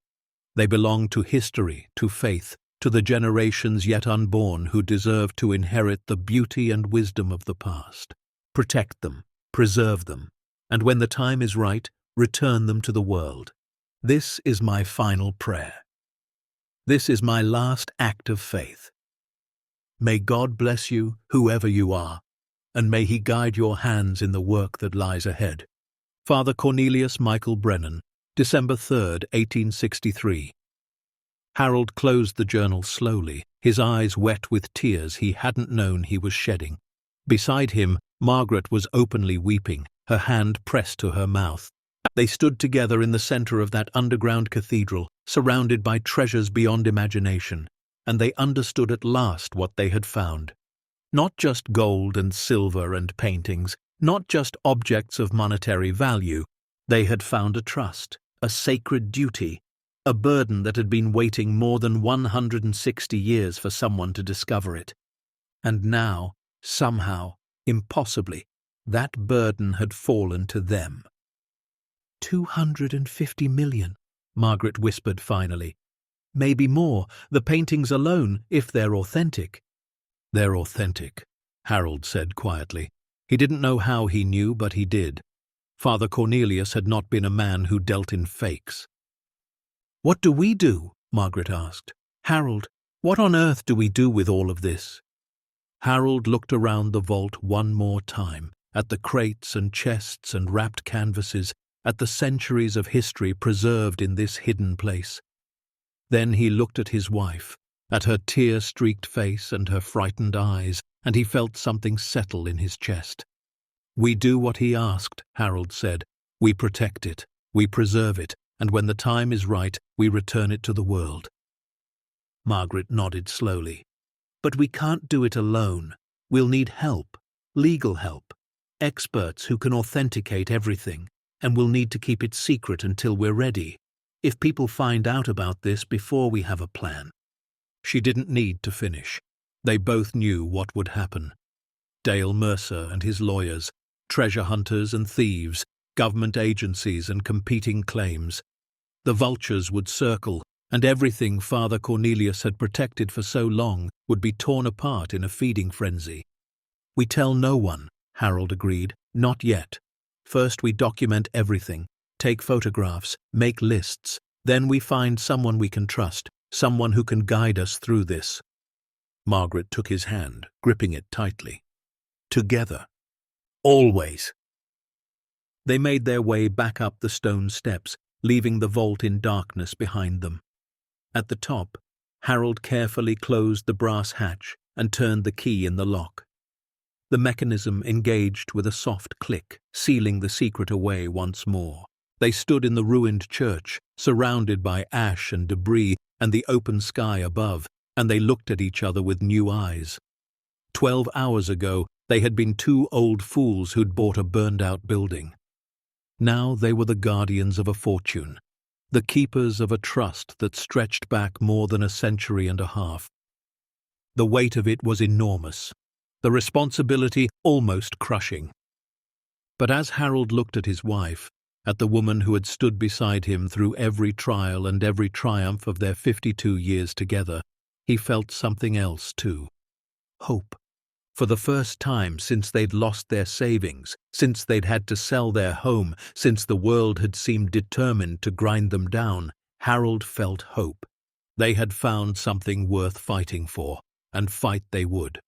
They belong to history, to faith, to the generations yet unborn who deserve to inherit the beauty and wisdom of the past. Protect them, preserve them, and when the time is right, return them to the world. This is my final prayer. This is my last act of faith. May God bless you, whoever you are, and may He guide your hands in the work that lies ahead. Father Cornelius Michael Brennan, December 3rd, 1863. Harold closed the journal slowly, his eyes wet with tears he hadn't known he was shedding. Beside him, Margaret was openly weeping, her hand pressed to her mouth. They stood together in the center of that underground cathedral, surrounded by treasures beyond imagination, and they understood at last what they had found. Not just gold and silver and paintings, not just objects of monetary value. They had found a trust, a sacred duty, a burden that had been waiting more than 160 years for someone to discover it. And now, somehow, impossibly, that burden had fallen to them. 250 million, Margaret whispered finally. Maybe more, the paintings alone, if they're authentic. They're authentic, Harold said quietly. He didn't know how he knew, but he did. Father Cornelius had not been a man who dealt in fakes. What do we do? Margaret asked. Harold, what on earth do we do with all of this? Harold looked around the vault one more time, at the crates and chests and wrapped canvases, at the centuries of history preserved in this hidden place. Then he looked at his wife, at her tear-streaked face and her frightened eyes, and he felt something settle in his chest. "We do what he asked," Harold said. "We protect it, we preserve it, and when the time is right, we return it to the world." Margaret nodded slowly. "But we can't do it alone. We'll need help, legal help, experts who can authenticate everything, and we'll need to keep it secret until we're ready. If people find out about this before we have a plan." She didn't need to finish. They both knew what would happen. Dale Mercer and his lawyers, treasure hunters and thieves, government agencies and competing claims. The vultures would circle, and everything Father Cornelius had protected for so long would be torn apart in a feeding frenzy. "We tell no one," Harold agreed. "Not yet. First we document everything, take photographs, make lists. Then we find someone we can trust, someone who can guide us through this." Margaret took his hand, gripping it tightly. "Together. Always." They made their way back up the stone steps, leaving the vault in darkness behind them. At the top, Harold carefully closed the brass hatch and turned the key in the lock. The mechanism engaged with a soft click, sealing the secret away once more. They stood in the ruined church, surrounded by ash and debris and the open sky above, and they looked at each other with new eyes. 12 hours ago, they had been two old fools who'd bought a burned-out building. Now they were the guardians of a fortune, the keepers of a trust that stretched back more than a century and a half. The weight of it was enormous, the responsibility almost crushing. But as Harold looked at his wife, at the woman who had stood beside him through every trial and every triumph of their 52 years together, he felt something else too. Hope. For the first time since they'd lost their savings, since they'd had to sell their home, since the world had seemed determined to grind them down, Harold felt hope. They had found something worth fighting for, and fight they would.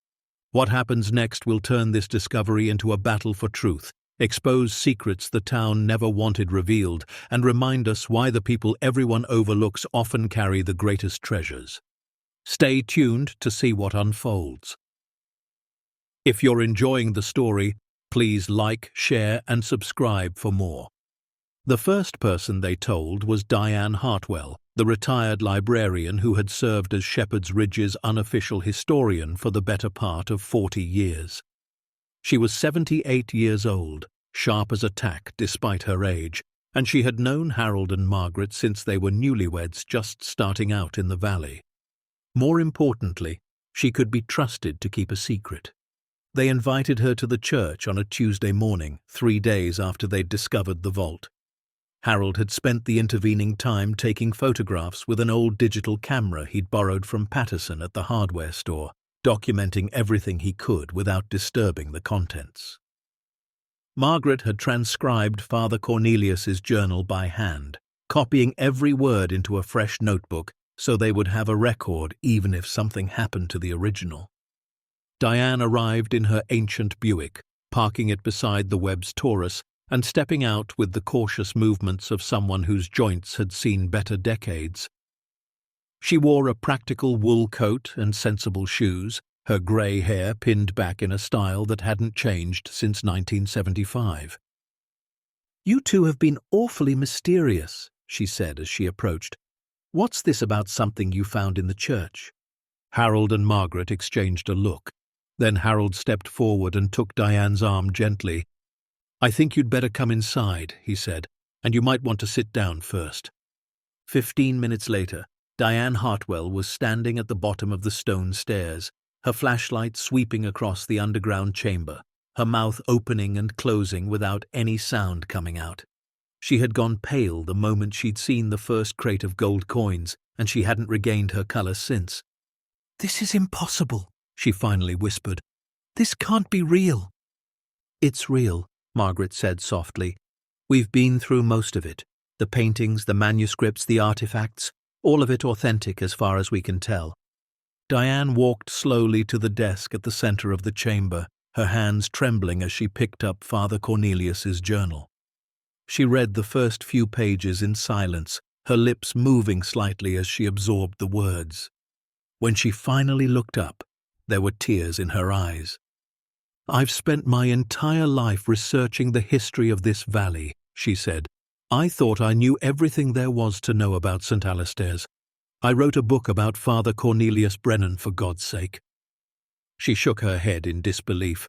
What happens next will turn this discovery into a battle for truth, expose secrets the town never wanted revealed, and remind us why the people everyone overlooks often carry the greatest treasures. Stay tuned to see what unfolds. If you're enjoying the story, please like, share, and subscribe for more. The first person they told was Diane Hartwell, the retired librarian who had served as Shepherd's Ridge's unofficial historian for the better part of 40 years. She was 78 years old, sharp as a tack despite her age, and she had known Harold and Margaret since they were newlyweds just starting out in the valley. More importantly, she could be trusted to keep a secret. They invited her to the church on a Tuesday morning, 3 days after they'd discovered the vault. Harold had spent the intervening time taking photographs with an old digital camera he'd borrowed from Patterson at the hardware store, documenting everything he could without disturbing the contents. Margaret had transcribed Father Cornelius's journal by hand, copying every word into a fresh notebook so they would have a record even if something happened to the original. Diane arrived in her ancient Buick, parking it beside the Webb's Taurus and stepping out with the cautious movements of someone whose joints had seen better decades. She wore a practical wool coat and sensible shoes, her grey hair pinned back in a style that hadn't changed since 1975. "You two have been awfully mysterious," she said as she approached. "What's this about something you found in the church?" Harold and Margaret exchanged a look. Then Harold stepped forward and took Diane's arm gently. "I think you'd better come inside," he said, "and you might want to sit down first." 15 minutes later, Diane Hartwell was standing at the bottom of the stone stairs, her flashlight sweeping across the underground chamber, her mouth opening and closing without any sound coming out. She had gone pale the moment she'd seen the first crate of gold coins, and she hadn't regained her color since. "This is impossible," she finally whispered. "This can't be real." "It's real," Margaret said softly. "We've been through most of it. The paintings, the manuscripts, the artifacts, all of it authentic as far as we can tell. Diane walked slowly to the desk at the center of the chamber, her hands trembling as she picked up Father Cornelius's journal. She read the first few pages in silence, her lips moving slightly as she absorbed the words. When she finally looked up, there were tears in her eyes. "I've spent my entire life researching the history of this valley," she said. "I thought I knew everything there was to know about St. Alastair's. I wrote a book about Father Cornelius Brennan, for God's sake." She shook her head in disbelief.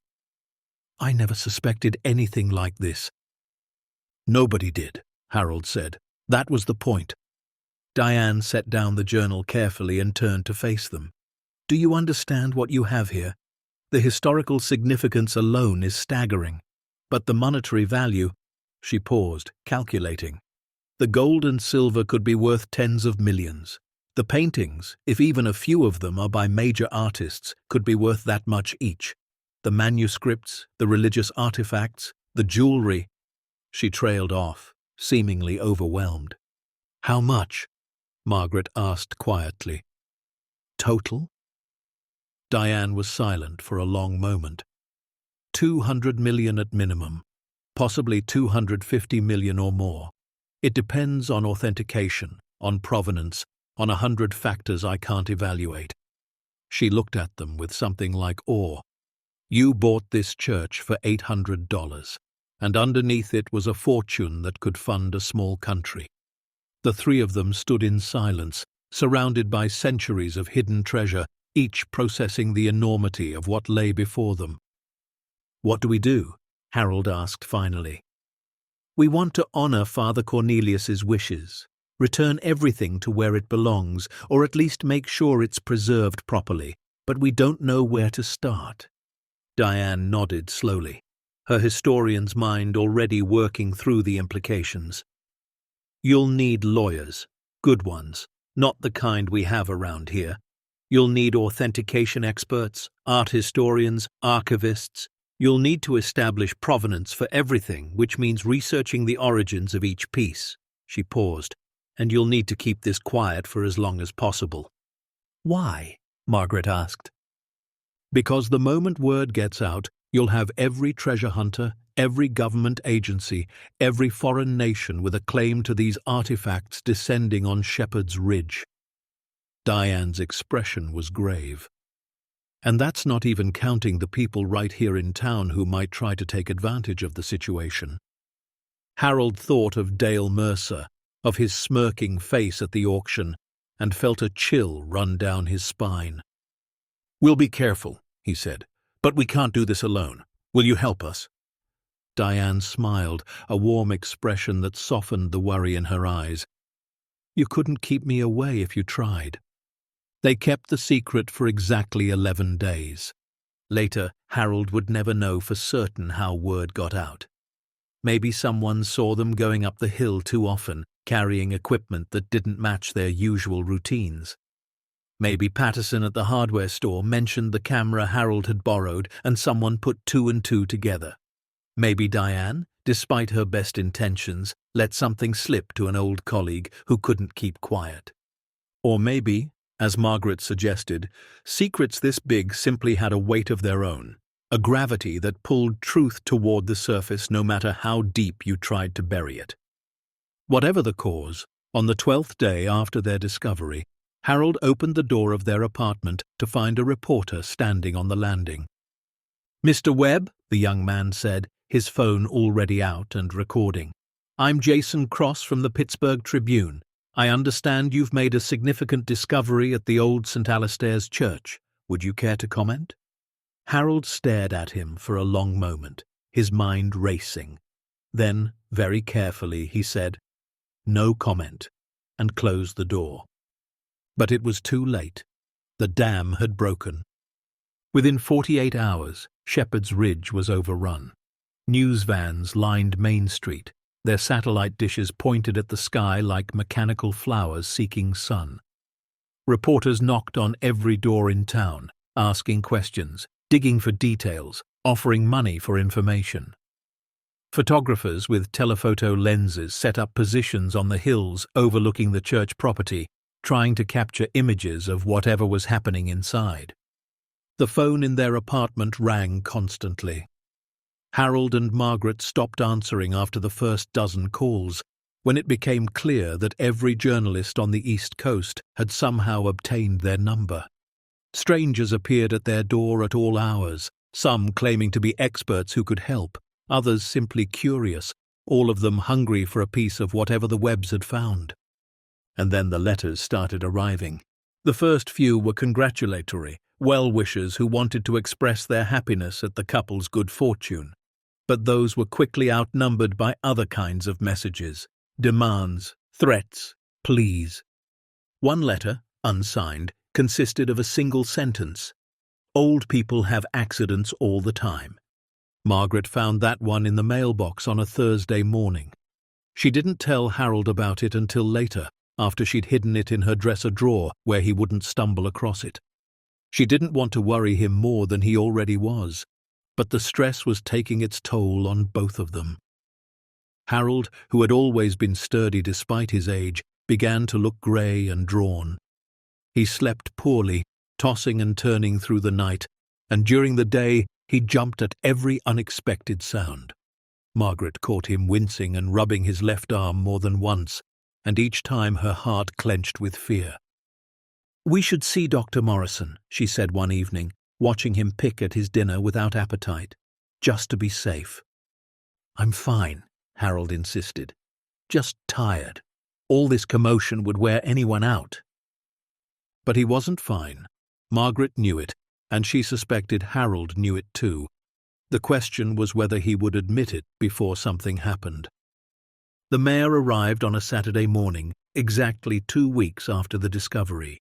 "I never suspected anything like this." "Nobody did," Harold said. "That was the point." Diane set down the journal carefully and turned to face them. "Do you understand what you have here? The historical significance alone is staggering. But the monetary value—" She paused, calculating. "The gold and silver could be worth tens of millions. The paintings, if even a few of them are by major artists, could be worth that much each. The manuscripts, the religious artifacts, the jewelry—" She trailed off, seemingly overwhelmed. "How much?" Margaret asked quietly. "Total?" Diane was silent for a long moment. 200 million at minimum, possibly 250 million or more. It depends on authentication, on provenance, on 100 factors I can't evaluate. She looked at them with something like awe. "You bought this church for $800, and underneath it was a fortune that could fund a small country." The three of them stood in silence, surrounded by centuries of hidden treasure, each processing the enormity of what lay before them. "What do we do?" Harold asked finally. "We want to honor Father Cornelius's wishes, return everything to where it belongs, or at least make sure it's preserved properly, but we don't know where to start." Diane nodded slowly, her historian's mind already working through the implications. "You'll need lawyers, good ones, not the kind we have around here. You'll need authentication experts, art historians, archivists. You'll need to establish provenance for everything, which means researching the origins of each piece." She paused. "And you'll need to keep this quiet for as long as possible." "Why?" Margaret asked. "Because the moment word gets out, you'll have every treasure hunter, every government agency, every foreign nation with a claim to these artifacts descending on Shepherd's Ridge." Diane's expression was grave. "And that's not even counting the people right here in town who might try to take advantage of the situation." Harold thought of Dale Mercer, of his smirking face at the auction, and felt a chill run down his spine. "We'll be careful," he said, "but we can't do this alone. Will you help us?" Diane smiled, a warm expression that softened the worry in her eyes. "You couldn't keep me away if you tried." They kept the secret for exactly 11 days. Later, Harold would never know for certain how word got out. Maybe someone saw them going up the hill too often, carrying equipment that didn't match their usual routines. Maybe Patterson at the hardware store mentioned the camera Harold had borrowed and someone put two and two together. Maybe Diane, despite her best intentions, let something slip to an old colleague who couldn't keep quiet. Or maybe, as Margaret suggested, secrets this big simply had a weight of their own, a gravity that pulled truth toward the surface no matter how deep you tried to bury it. Whatever the cause, on the 12th day after their discovery, Harold opened the door of their apartment to find a reporter standing on the landing. "Mr. Webb," the young man said, his phone already out and recording, "I'm Jason Cross from the Pittsburgh Tribune. I understand you've made a significant discovery at the old St. Alastair's Church. Would you care to comment?" Harold stared at him for a long moment, his mind racing. Then, very carefully, he said, "No comment," and closed the door. But it was too late. The dam had broken. Within 48 hours, Shepherd's Ridge was overrun. News vans lined Main Street, their satellite dishes pointed at the sky like mechanical flowers seeking sun. Reporters knocked on every door in town, asking questions, digging for details, offering money for information. Photographers with telephoto lenses set up positions on the hills overlooking the church property, trying to capture images of whatever was happening inside. The phone in their apartment rang constantly. Harold and Margaret stopped answering after the first dozen calls, when it became clear that every journalist on the East Coast had somehow obtained their number. Strangers appeared at their door at all hours, some claiming to be experts who could help, others simply curious, all of them hungry for a piece of whatever the webs had found. And then the letters started arriving. The first few were congratulatory, well-wishers who wanted to express their happiness at the couple's good fortune. But those were quickly outnumbered by other kinds of messages, demands, threats, pleas. One letter, unsigned, consisted of a single sentence. Old people have accidents all the time. Margaret found that one in the mailbox on a Thursday morning. She didn't tell Harold about it until later, after she'd hidden it in her dresser drawer where he wouldn't stumble across it. She didn't want to worry him more than he already was, but the stress was taking its toll on both of them. Harold, who had always been sturdy despite his age, began to look grey and drawn. He slept poorly, tossing and turning through the night, and during the day he jumped at every unexpected sound. Margaret caught him wincing and rubbing his left arm more than once, and each time her heart clenched with fear. "We should see Dr. Morrison," she said one evening, watching him pick at his dinner without appetite, "just to be safe." "I'm fine," Harold insisted. "Just tired. All this commotion would wear anyone out." But he wasn't fine. Margaret knew it, and she suspected Harold knew it too. The question was whether he would admit it before something happened. The mayor arrived on a Saturday morning, exactly 2 weeks after the discovery.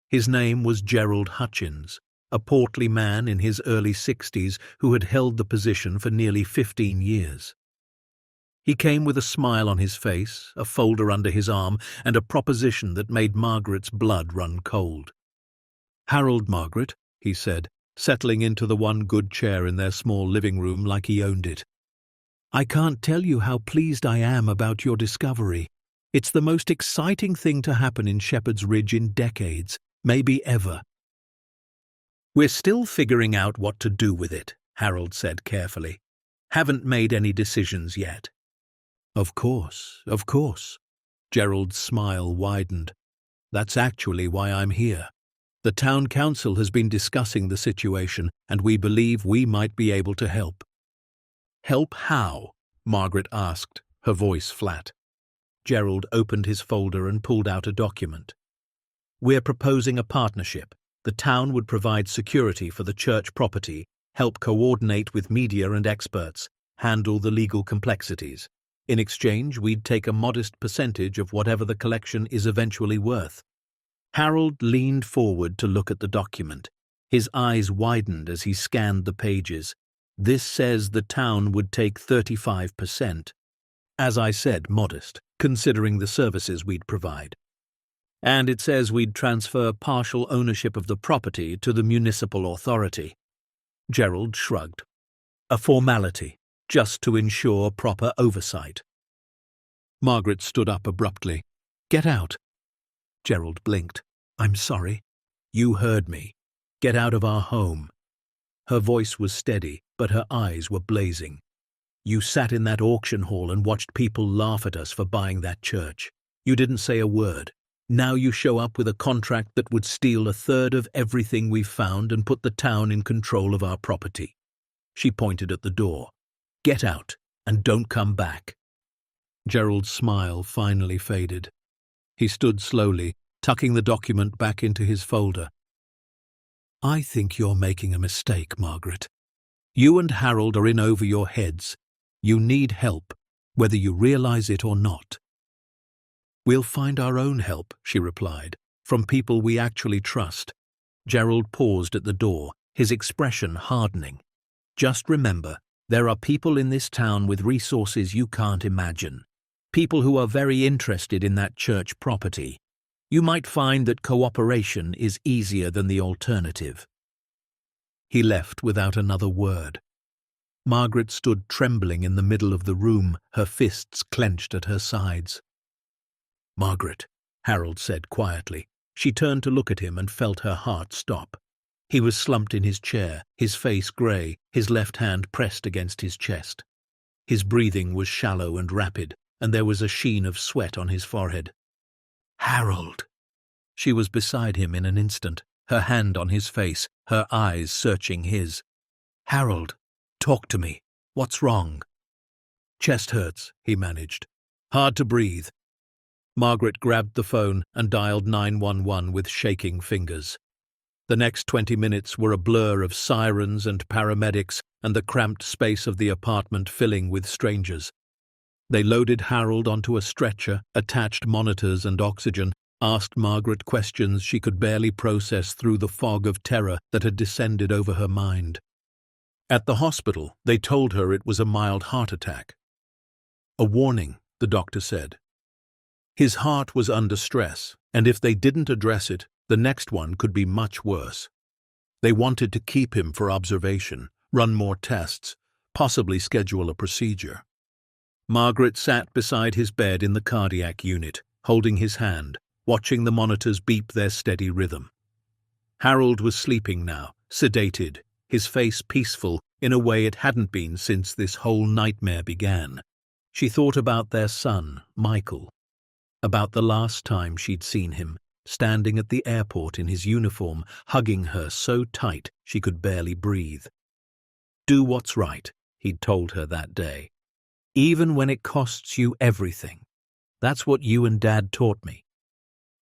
His name was Gerald Hutchins, a portly man in his early 60s who had held the position for nearly 15 years. He came with a smile on his face, a folder under his arm, and a proposition that made Margaret's blood run cold. "Harold, Margaret," he said, settling into the one good chair in their small living room like he owned it. "I can't tell you how pleased I am about your discovery. It's the most exciting thing to happen in Shepherd's Ridge in decades, maybe ever." "We're still figuring out what to do with it," Harold said carefully. "Haven't made any decisions yet." Of course. Gerald's smile widened. "That's actually why I'm here. The town council has been discussing the situation, and we believe we might be able to help." "Help how?" Margaret asked, her voice flat. Gerald opened his folder and pulled out a document. "We're proposing a partnership. The town would provide security for the church property, help coordinate with media and experts, handle the legal complexities. In exchange, we'd take a modest percentage of whatever the collection is eventually worth." Harold leaned forward to look at the document. His eyes widened as he scanned the pages. "This says the town would take 35%. As I said, modest, considering the services we'd provide. And it says we'd transfer partial ownership of the property to the municipal authority." Gerald shrugged. "A formality, just to ensure proper oversight." Margaret stood up abruptly. "Get out." Gerald blinked. "I'm sorry." "You heard me. Get out of our home." Her voice was steady, but her eyes were blazing. "You sat in that auction hall and watched people laugh at us for buying that church. You didn't say a word. Now you show up with a contract that would steal 1/3 of everything we've found and put the town in control of our property." She pointed at the door. "Get out, and don't come back." Gerald's smile finally faded. He stood slowly, tucking the document back into his folder. "I think you're making a mistake, Margaret. You and Harold are in over your heads. You need help, whether you realize it or not." "We'll find our own help," she replied, "from people we actually trust." Gerald paused at the door, his expression hardening. "Just remember, there are people in this town with resources you can't imagine. People who are very interested in that church property. You might find that cooperation is easier than the alternative." He left without another word. Margaret stood trembling in the middle of the room, her fists clenched at her sides. "Margaret, Harold said quietly. She turned to look at him and felt her heart stop. He was slumped in his chair, his face grey, his left hand pressed against his chest. His breathing was shallow and rapid, and there was a sheen of sweat on his forehead. "Harold!" She was beside him in an instant, her hand on his face, her eyes searching his. "Harold, talk to me. What's wrong?" "Chest hurts," he managed. "Hard to breathe." Margaret grabbed the phone and dialed 911 with shaking fingers. The next 20 minutes were a blur of sirens and paramedics and the cramped space of the apartment filling with strangers. They loaded Harold onto a stretcher, attached monitors and oxygen, asked Margaret questions she could barely process through the fog of terror that had descended over her mind. At the hospital, they told her it was a mild heart attack. "A warning," the doctor said. His heart was under stress, and if they didn't address it, the next one could be much worse. They wanted to keep him for observation, run more tests, possibly schedule a procedure. Margaret sat beside his bed in the cardiac unit, holding his hand, watching the monitors beep their steady rhythm. Harold was sleeping now, sedated, his face peaceful in a way it hadn't been since this whole nightmare began. She thought about their son, Michael, about the last time she'd seen him, standing at the airport in his uniform, hugging her so tight she could barely breathe. "Do what's right," he'd told her that day. "Even when it costs you everything. That's what you and Dad taught me."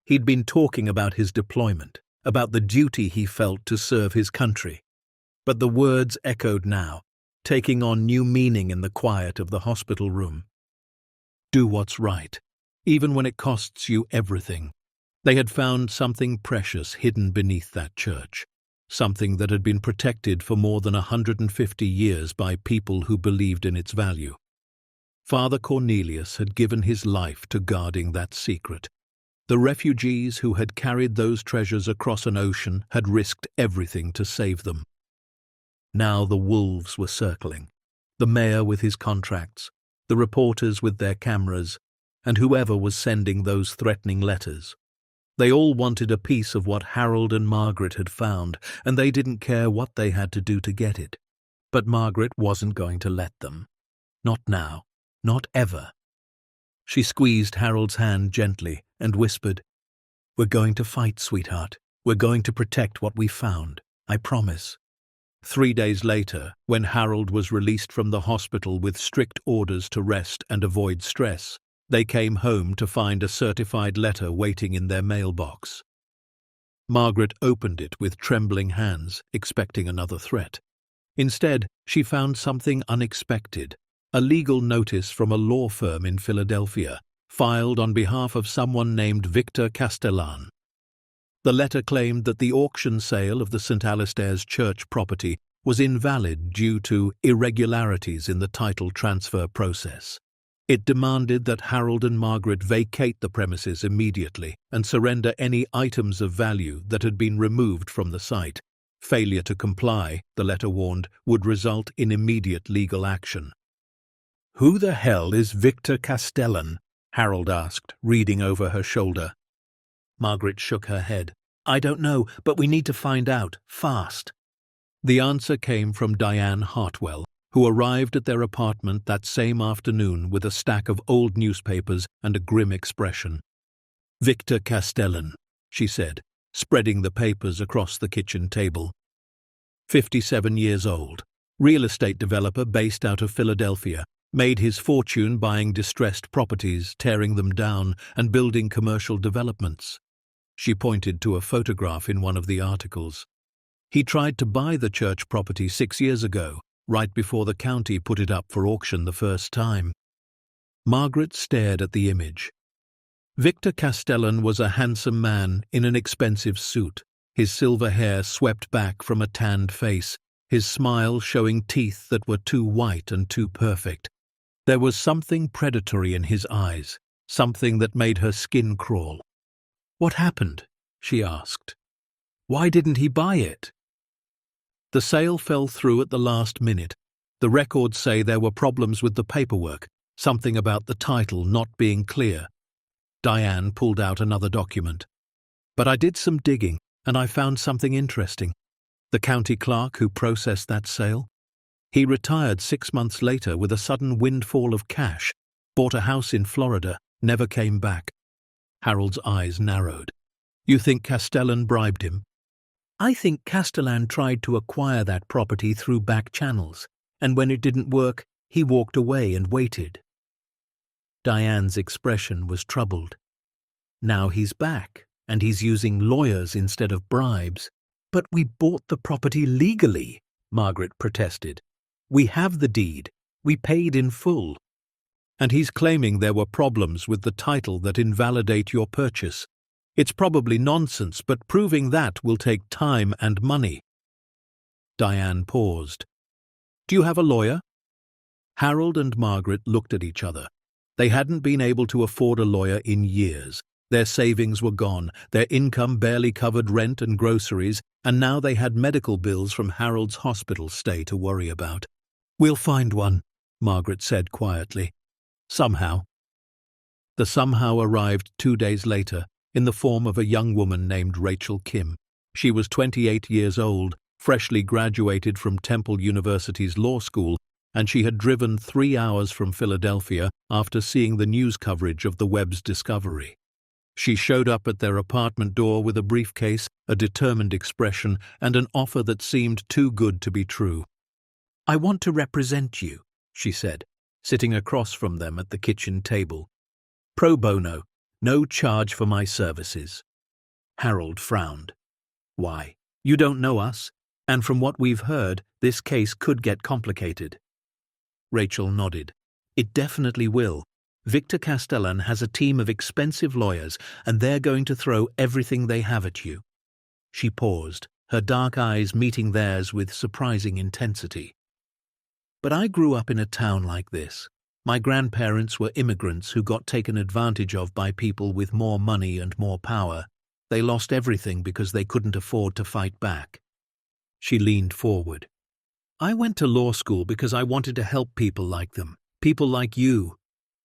He'd been talking about his deployment, about the duty he felt to serve his country. But the words echoed now, taking on new meaning in the quiet of the hospital room. Do what's right, even when it costs you everything. They had found something precious hidden beneath that church, something that had been protected for more than 150 years by people who believed in its value. Father Cornelius had given his life to guarding that secret. The refugees who had carried those treasures across an ocean had risked everything to save them. Now the wolves were circling, the mayor with his contracts, the reporters with their cameras, and whoever was sending those threatening letters. They all wanted a piece of what Harold and Margaret had found, and they didn't care what they had to do to get it. But Margaret wasn't going to let them. Not now. Not ever. She squeezed Harold's hand gently and whispered, "We're going to fight, sweetheart. We're going to protect what we found. I promise." 3 days later, when Harold was released from the hospital with strict orders to rest and avoid stress, they came home to find a certified letter waiting in their mailbox. Margaret opened it with trembling hands, expecting another threat. Instead, she found something unexpected. A legal notice from a law firm in Philadelphia, filed on behalf of someone named Victor Castellan. The letter claimed that the auction sale of the St. Alistair's church property was invalid due to irregularities in the title transfer process. It demanded that Harold and Margaret vacate the premises immediately and surrender any items of value that had been removed from the site. Failure to comply, the letter warned, would result in immediate legal action. "Who the hell is Victor Castellan?" Harold asked, reading over her shoulder. Margaret shook her head. "I don't know, but we need to find out, fast." The answer came from Diane Hartwell, who arrived at their apartment that same afternoon with a stack of old newspapers and a grim expression. "Victor Castellan," she said, spreading the papers across the kitchen table. 57 years old, real estate developer based out of Philadelphia, made his fortune buying distressed properties, tearing them down, and building commercial developments. She pointed to a photograph in one of the articles. He tried to buy the church property 6 years ago, right before the county put it up for auction the first time. Margaret stared at the image. Victor Castellan was a handsome man in an expensive suit, his silver hair swept back from a tanned face, his smile showing teeth that were too white and too perfect. There was something predatory in his eyes, something that made her skin crawl. "What happened?" she asked. "Why didn't he buy it?" "The sale fell through at the last minute. The records say there were problems with the paperwork, something about the title not being clear." Diane pulled out another document. But I did some digging, and I found something interesting. The county clerk who processed that sale? He retired 6 months later with a sudden windfall of cash, bought a house in Florida, never came back. Harold's eyes narrowed. You think Castellan bribed him? I think Castellan tried to acquire that property through back channels, and when it didn't work, he walked away and waited. Diane's expression was troubled. Now he's back, and he's using lawyers instead of bribes. But we bought the property legally, Margaret protested. We have the deed. We paid in full. And he's claiming there were problems with the title that invalidate your purchase. It's probably nonsense, but proving that will take time and money. Diane paused. Do you have a lawyer? Harold and Margaret looked at each other. They hadn't been able to afford a lawyer in years. Their savings were gone, their income barely covered rent and groceries, and now they had medical bills from Harold's hospital stay to worry about. We'll find one, Margaret said quietly. Somehow. The somehow arrived 2 days later, in the form of a young woman named Rachel Kim. She was 28 years old, freshly graduated from Temple University's law school, and she had driven 3 hours from Philadelphia after seeing the news coverage of the Webb's discovery. She showed up at their apartment door with a briefcase, a determined expression, and an offer that seemed too good to be true. I want to represent you, she said, sitting across from them at the kitchen table. Pro bono, no charge for my services. Harold frowned. Why? You don't know us, and from what we've heard, this case could get complicated. Rachel nodded. It definitely will. Victor Castellan has a team of expensive lawyers, and they're going to throw everything they have at you. She paused, her dark eyes meeting theirs with surprising intensity. But I grew up in a town like this. My grandparents were immigrants who got taken advantage of by people with more money and more power. They lost everything because they couldn't afford to fight back. She leaned forward. I went to law school because I wanted to help people like them, people like you.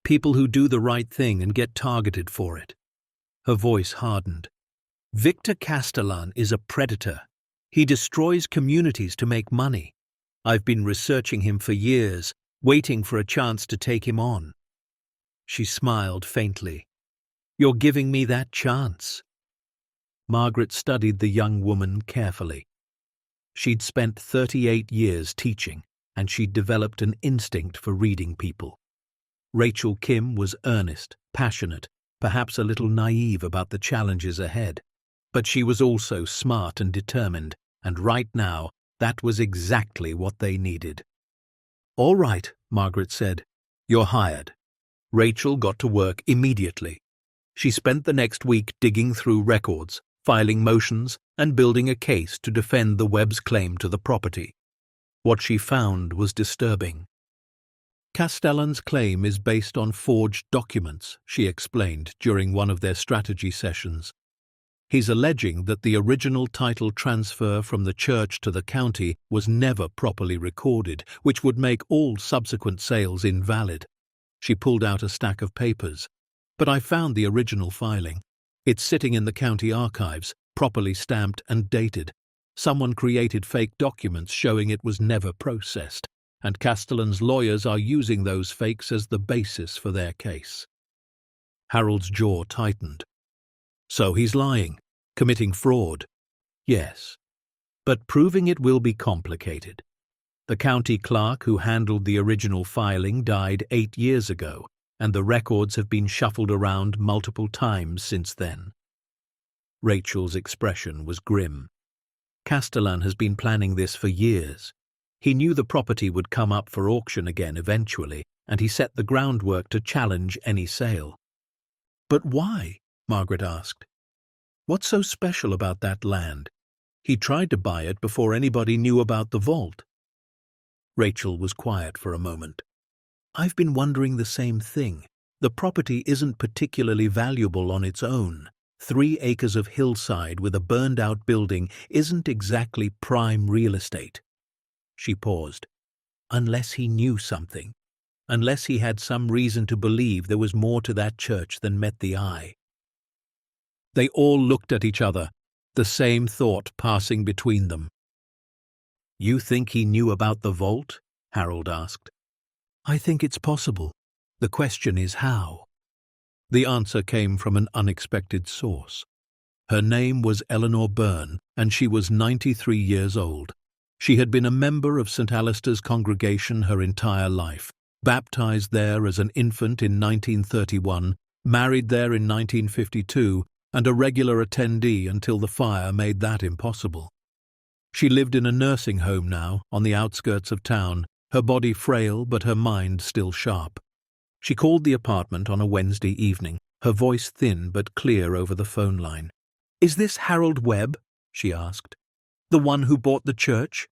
People who do the right thing and get targeted for it. Her voice hardened. Victor Castellan is a predator. He destroys communities to make money. I've been researching him for years, waiting for a chance to take him on. She smiled faintly. You're giving me that chance. Margaret studied the young woman carefully. She'd spent 38 years teaching, and she'd developed an instinct for reading people. Rachel Kim was earnest, passionate, perhaps a little naive about the challenges ahead. But she was also smart and determined, and right now, that was exactly what they needed. All right, Margaret said. You're hired. Rachel got to work immediately. She spent the next week digging through records, filing motions, and building a case to defend the Webb's claim to the property. What she found was disturbing. Castellan's claim is based on forged documents, she explained during one of their strategy sessions. He's alleging that the original title transfer from the church to the county was never properly recorded, which would make all subsequent sales invalid. She pulled out a stack of papers. But I found the original filing. It's sitting in the county archives, properly stamped and dated. Someone created fake documents showing it was never processed, and Castellan's lawyers are using those fakes as the basis for their case. Harold's jaw tightened. So he's lying, committing fraud. Yes, but proving it will be complicated. The county clerk who handled the original filing died 8 years ago, and the records have been shuffled around multiple times since then. Rachel's expression was grim. Castellan has been planning this for years. He knew the property would come up for auction again eventually, and he set the groundwork to challenge any sale. But why? Margaret asked. What's so special about that land? He tried to buy it before anybody knew about the vault. Rachel was quiet for a moment. I've been wondering the same thing. The property isn't particularly valuable on its own. 3 acres of hillside with a burned-out building isn't exactly prime real estate. She paused. Unless he knew something. unless he had some reason to believe there was more to that church than met the eye. They all looked at each other, the same thought passing between them. "You think he knew about the vault?" Harold asked. "I think it's possible. The question is how." The answer came from an unexpected source. Her name was Eleanor Byrne, and she was 93 years old. She had been a member of St. Alistair's congregation her entire life, baptized there as an infant in 1931, married there in 1952, and a regular attendee until the fire made that impossible. She lived in a nursing home now, on the outskirts of town, her body frail but her mind still sharp. She called the apartment on a Wednesday evening, her voice thin but clear over the phone line. "Is this Harold Webb?" she asked. "The one who bought the church?"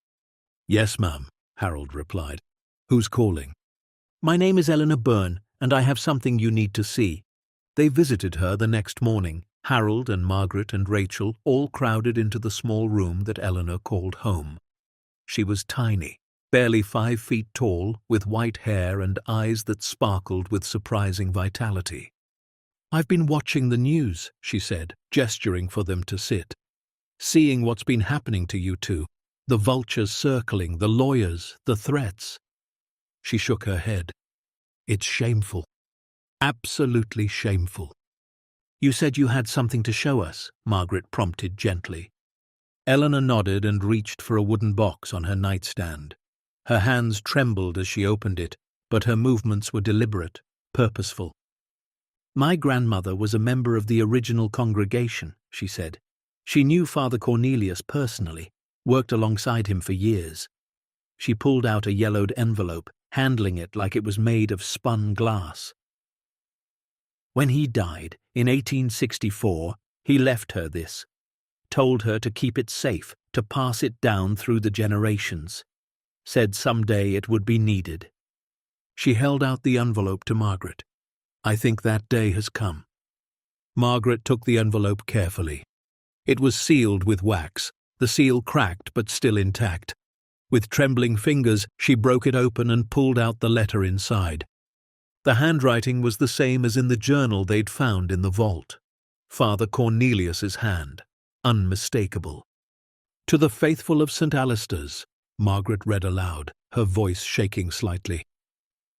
"Yes, ma'am," Harold replied. "Who's calling?" "My name is Eleanor Byrne, and I have something you need to see." They visited her the next morning. Harold and Margaret and Rachel all crowded into the small room that Eleanor called home. She was tiny, barely 5 feet tall, with white hair and eyes that sparkled with surprising vitality. "I've been watching the news," she said, gesturing for them to sit. "Seeing what's been happening to you two, the vultures circling, the lawyers, the threats." She shook her head. "It's shameful. Absolutely shameful." "You said you had something to show us," Margaret prompted gently. Eleanor nodded and reached for a wooden box on her nightstand. Her hands trembled as she opened it, but her movements were deliberate, purposeful. "My grandmother was a member of the original congregation," she said. "She knew Father Cornelius personally, worked alongside him for years." She pulled out a yellowed envelope, handling it like it was made of spun glass. "When he died, in 1864, he left her this. Told her to keep it safe, to pass it down through the generations. Said someday it would be needed." She held out the envelope to Margaret. "I think that day has come." Margaret took the envelope carefully. It was sealed with wax, the seal cracked but still intact. With trembling fingers, she broke it open and pulled out the letter inside. The handwriting was the same as in the journal they'd found in the vault. Father Cornelius's hand, unmistakable. "To the faithful of St. Alistair's," Margaret read aloud, her voice shaking slightly.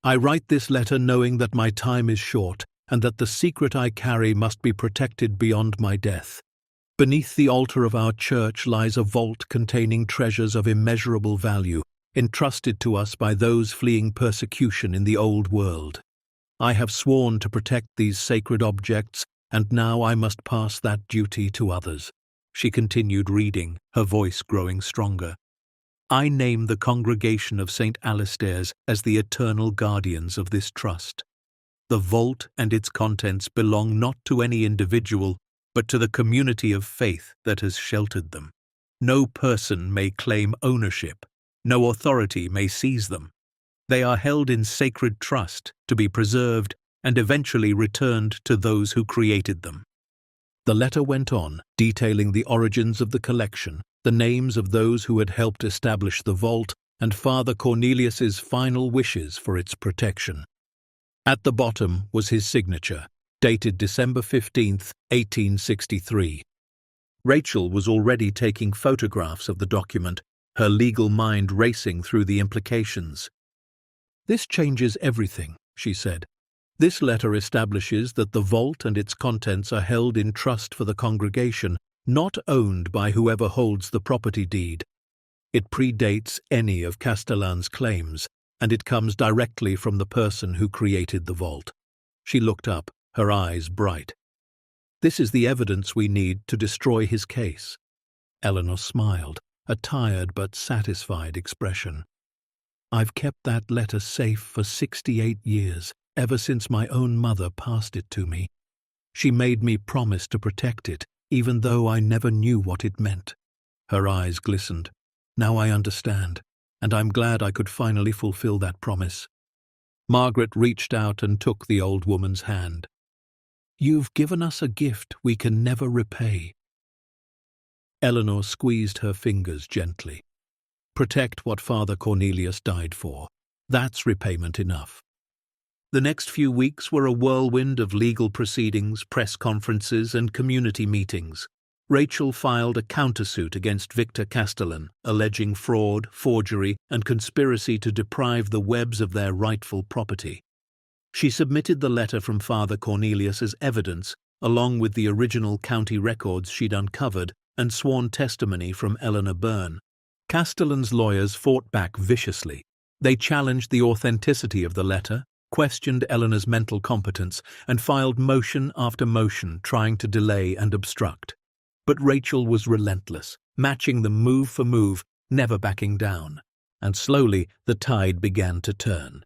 "I write this letter knowing that my time is short and that the secret I carry must be protected beyond my death. Beneath the altar of our church lies a vault containing treasures of immeasurable value, entrusted to us by those fleeing persecution in the old world. I have sworn to protect these sacred objects, and now I must pass that duty to others." She continued reading, her voice growing stronger. "I name the congregation of St. Alistair's as the eternal guardians of this trust. The vault and its contents belong not to any individual, but to the community of faith that has sheltered them. No person may claim ownership. No authority may seize them. They are held in sacred trust to be preserved and eventually returned to those who created them." The letter went on, detailing the origins of the collection, the names of those who had helped establish the vault, and Father Cornelius's final wishes for its protection. At the bottom was his signature, dated December 15th, 1863. Rachel was already taking photographs of the document, her legal mind racing through the implications. "This changes everything," she said. "This letter establishes that the vault and its contents are held in trust for the congregation, not owned by whoever holds the property deed. It predates any of Castellan's claims, and it comes directly from the person who created the vault." She looked up, her eyes bright. "This is the evidence we need to destroy his case." Eleanor smiled, a tired but satisfied expression. "I've kept that letter safe for 68 years, ever since my own mother passed it to me. She made me promise to protect it, even though I never knew what it meant." Her eyes glistened. "Now I understand, and I'm glad I could finally fulfill that promise." Margaret reached out and took the old woman's hand. "You've given us a gift we can never repay." Eleanor squeezed her fingers gently. "Protect what Father Cornelius died for. That's repayment enough." The next few weeks were a whirlwind of legal proceedings, press conferences, and community meetings. Rachel filed a countersuit against Victor Castellan, alleging fraud, forgery, and conspiracy to deprive the Webbs of their rightful property. She submitted the letter from Father Cornelius as evidence, along with the original county records she'd uncovered and sworn testimony from Eleanor Byrne. Castellan's lawyers fought back viciously. They challenged the authenticity of the letter, questioned Eleanor's mental competence, and filed motion after motion trying to delay and obstruct. But Rachel was relentless, matching them move for move, never backing down. And slowly the tide began to turn.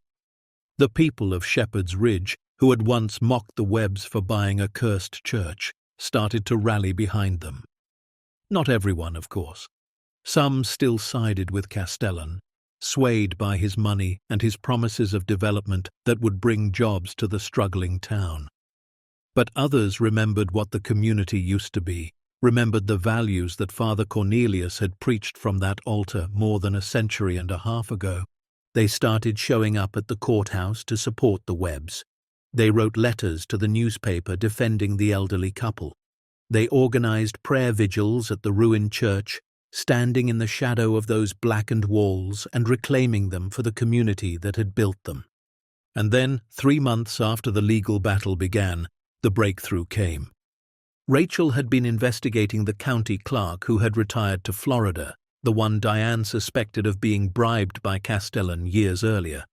The people of Shepherd's Ridge, who had once mocked the Webbs for buying a cursed church, started to rally behind them. Not everyone, of course. Some still sided with Castellan, swayed by his money and his promises of development that would bring jobs to the struggling town. But others remembered what the community used to be, remembered the values that Father Cornelius had preached from that altar more than a century and a half ago. They started showing up at the courthouse to support the Webbs. They wrote letters to the newspaper defending the elderly couple. They organized prayer vigils at the ruined church, standing in the shadow of those blackened walls and reclaiming them for the community that had built them. And then, 3 months after the legal battle began, the breakthrough came. Rachel had been investigating the county clerk who had retired to Florida, the one Diane suspected of being bribed by Castellan years earlier.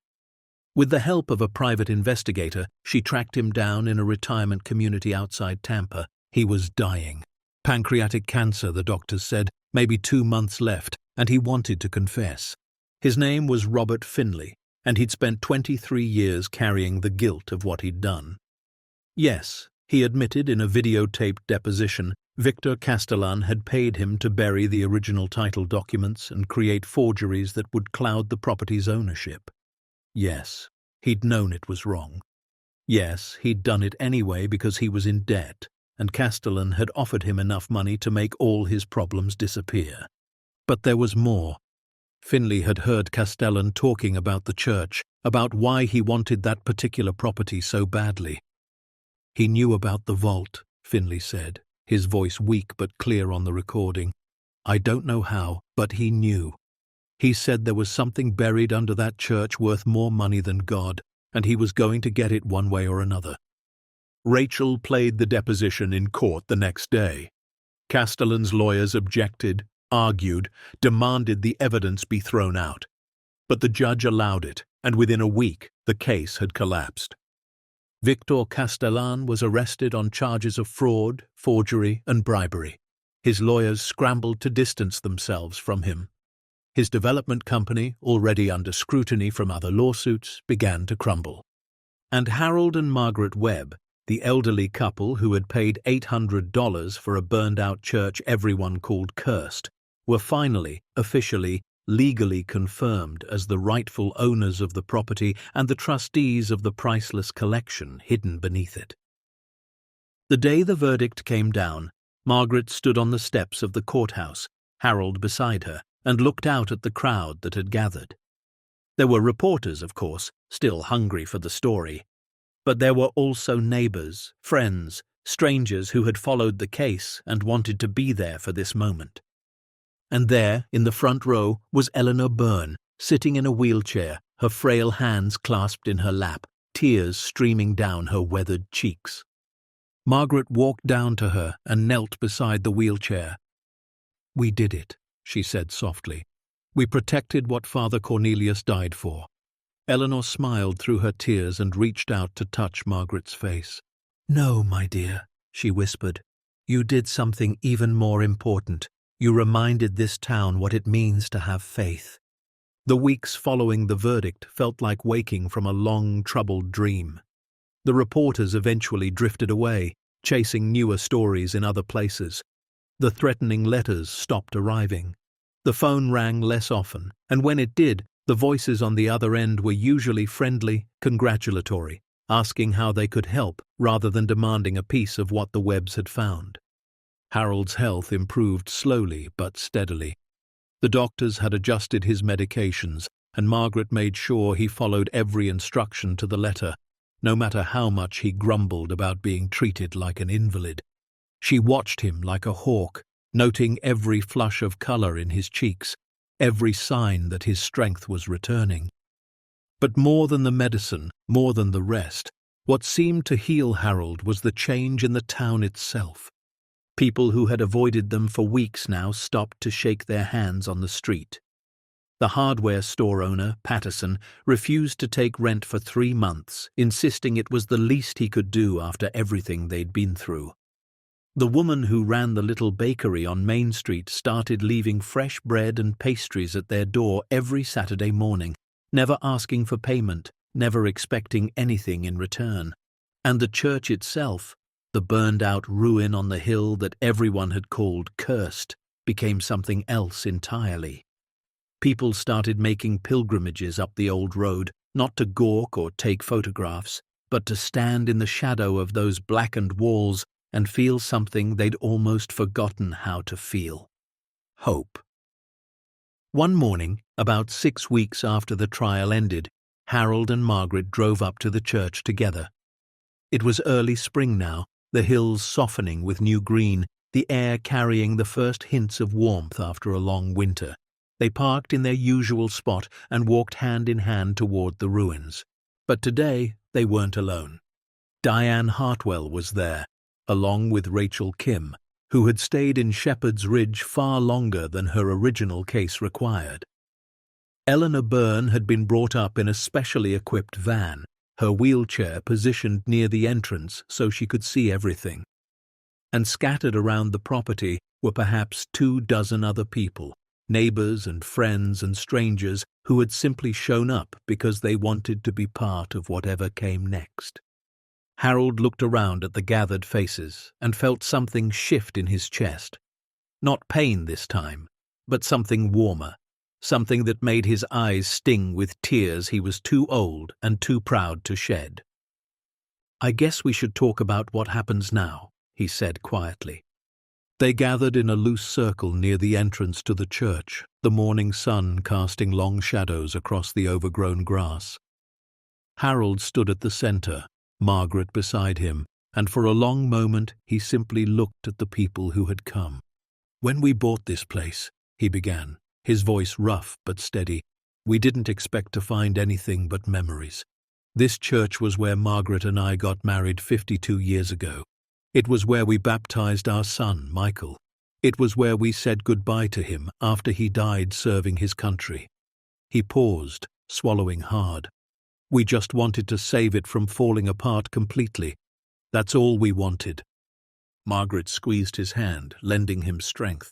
With the help of a private investigator, she tracked him down in a retirement community outside Tampa. He was dying. Pancreatic cancer, the doctors said, maybe 2 months left, and he wanted to confess. His name was Robert Finley, and he'd spent 23 years carrying the guilt of what he'd done. Yes, he admitted in a videotaped deposition, Victor Castellan had paid him to bury the original title documents and create forgeries that would cloud the property's ownership. Yes, he'd known it was wrong. Yes, he'd done it anyway because he was in debt, and Castellan had offered him enough money to make all his problems disappear. But there was more. Finley had heard Castellan talking about the church, about why he wanted that particular property so badly. He knew about the vault, Finley said, his voice weak but clear on the recording. I don't know how, but he knew. He said there was something buried under that church worth more money than God, and he was going to get it one way or another. Rachel played the deposition in court the next day. Castellan's lawyers objected, argued, demanded the evidence be thrown out. But the judge allowed it, and within a week the case had collapsed. Victor Castellan was arrested on charges of fraud, forgery, and bribery. His lawyers scrambled to distance themselves from him. His development company, already under scrutiny from other lawsuits, began to crumble. And Harold and Margaret Webb, the elderly couple who had paid $800 for a burned-out church everyone called cursed, were finally, officially, legally confirmed as the rightful owners of the property and the trustees of the priceless collection hidden beneath it. The day the verdict came down, Margaret stood on the steps of the courthouse, Harold beside her, and looked out at the crowd that had gathered. There were reporters, of course, still hungry for the story. But there were also neighbors, friends, strangers who had followed the case and wanted to be there for this moment. And there, in the front row, was Eleanor Byrne, sitting in a wheelchair, her frail hands clasped in her lap, tears streaming down her weathered cheeks. Margaret walked down to her and knelt beside the wheelchair. "We did it," she said softly. "We protected what Father Cornelius died for." Eleanor smiled through her tears and reached out to touch Margaret's face. "No, my dear," she whispered. "You did something even more important. You reminded this town what it means to have faith." The weeks following the verdict felt like waking from a long, troubled dream. The reporters eventually drifted away, chasing newer stories in other places. The threatening letters stopped arriving. The phone rang less often, and when it did, the voices on the other end were usually friendly, congratulatory, asking how they could help rather than demanding a piece of what the Webbs had found. Harold's health improved slowly but steadily. The doctors had adjusted his medications, and Margaret made sure he followed every instruction to the letter, no matter how much he grumbled about being treated like an invalid. She watched him like a hawk, noting every flush of color in his cheeks, every sign that his strength was returning. But more than the medicine, more than the rest, what seemed to heal Harold was the change in the town itself. People who had avoided them for weeks now stopped to shake their hands on the street. The hardware store owner, Patterson, refused to take rent for 3 months, insisting it was the least he could do after everything they'd been through. The woman who ran the little bakery on Main Street started leaving fresh bread and pastries at their door every Saturday morning, never asking for payment, never expecting anything in return. And the church itself, the burned-out ruin on the hill that everyone had called cursed, became something else entirely. People started making pilgrimages up the old road, not to gawk or take photographs, but to stand in the shadow of those blackened walls and feel something they'd almost forgotten how to feel: hope. One morning, about 6 weeks after the trial ended, Harold and Margaret drove up to the church together. It was early spring now, the hills softening with new green, the air carrying the first hints of warmth after a long winter. They parked in their usual spot and walked hand in hand toward the ruins. But today they weren't alone. Diane Hartwell was there, along with Rachel Kim, who had stayed in Shepherd's Ridge far longer than her original case required. Eleanor Byrne had been brought up in a specially equipped van, her wheelchair positioned near the entrance so she could see everything. And scattered around the property were perhaps 24 other people, neighbors and friends and strangers who had simply shown up because they wanted to be part of whatever came next. Harold looked around at the gathered faces and felt something shift in his chest. Not pain this time, but something warmer, something that made his eyes sting with tears he was too old and too proud to shed. "I guess we should talk about what happens now," he said quietly. They gathered in a loose circle near the entrance to the church, the morning sun casting long shadows across the overgrown grass. Harold stood at the center, Margaret beside him, and for a long moment he simply looked at the people who had come. "When we bought this place," he began, his voice rough but steady, "we didn't expect to find anything but memories. This church was where Margaret and I got married 52 years ago. It was where we baptized our son, Michael. It was where we said goodbye to him after he died serving his country." He paused, swallowing hard. "We just wanted to save it from falling apart completely. That's all we wanted." Margaret squeezed his hand, lending him strength.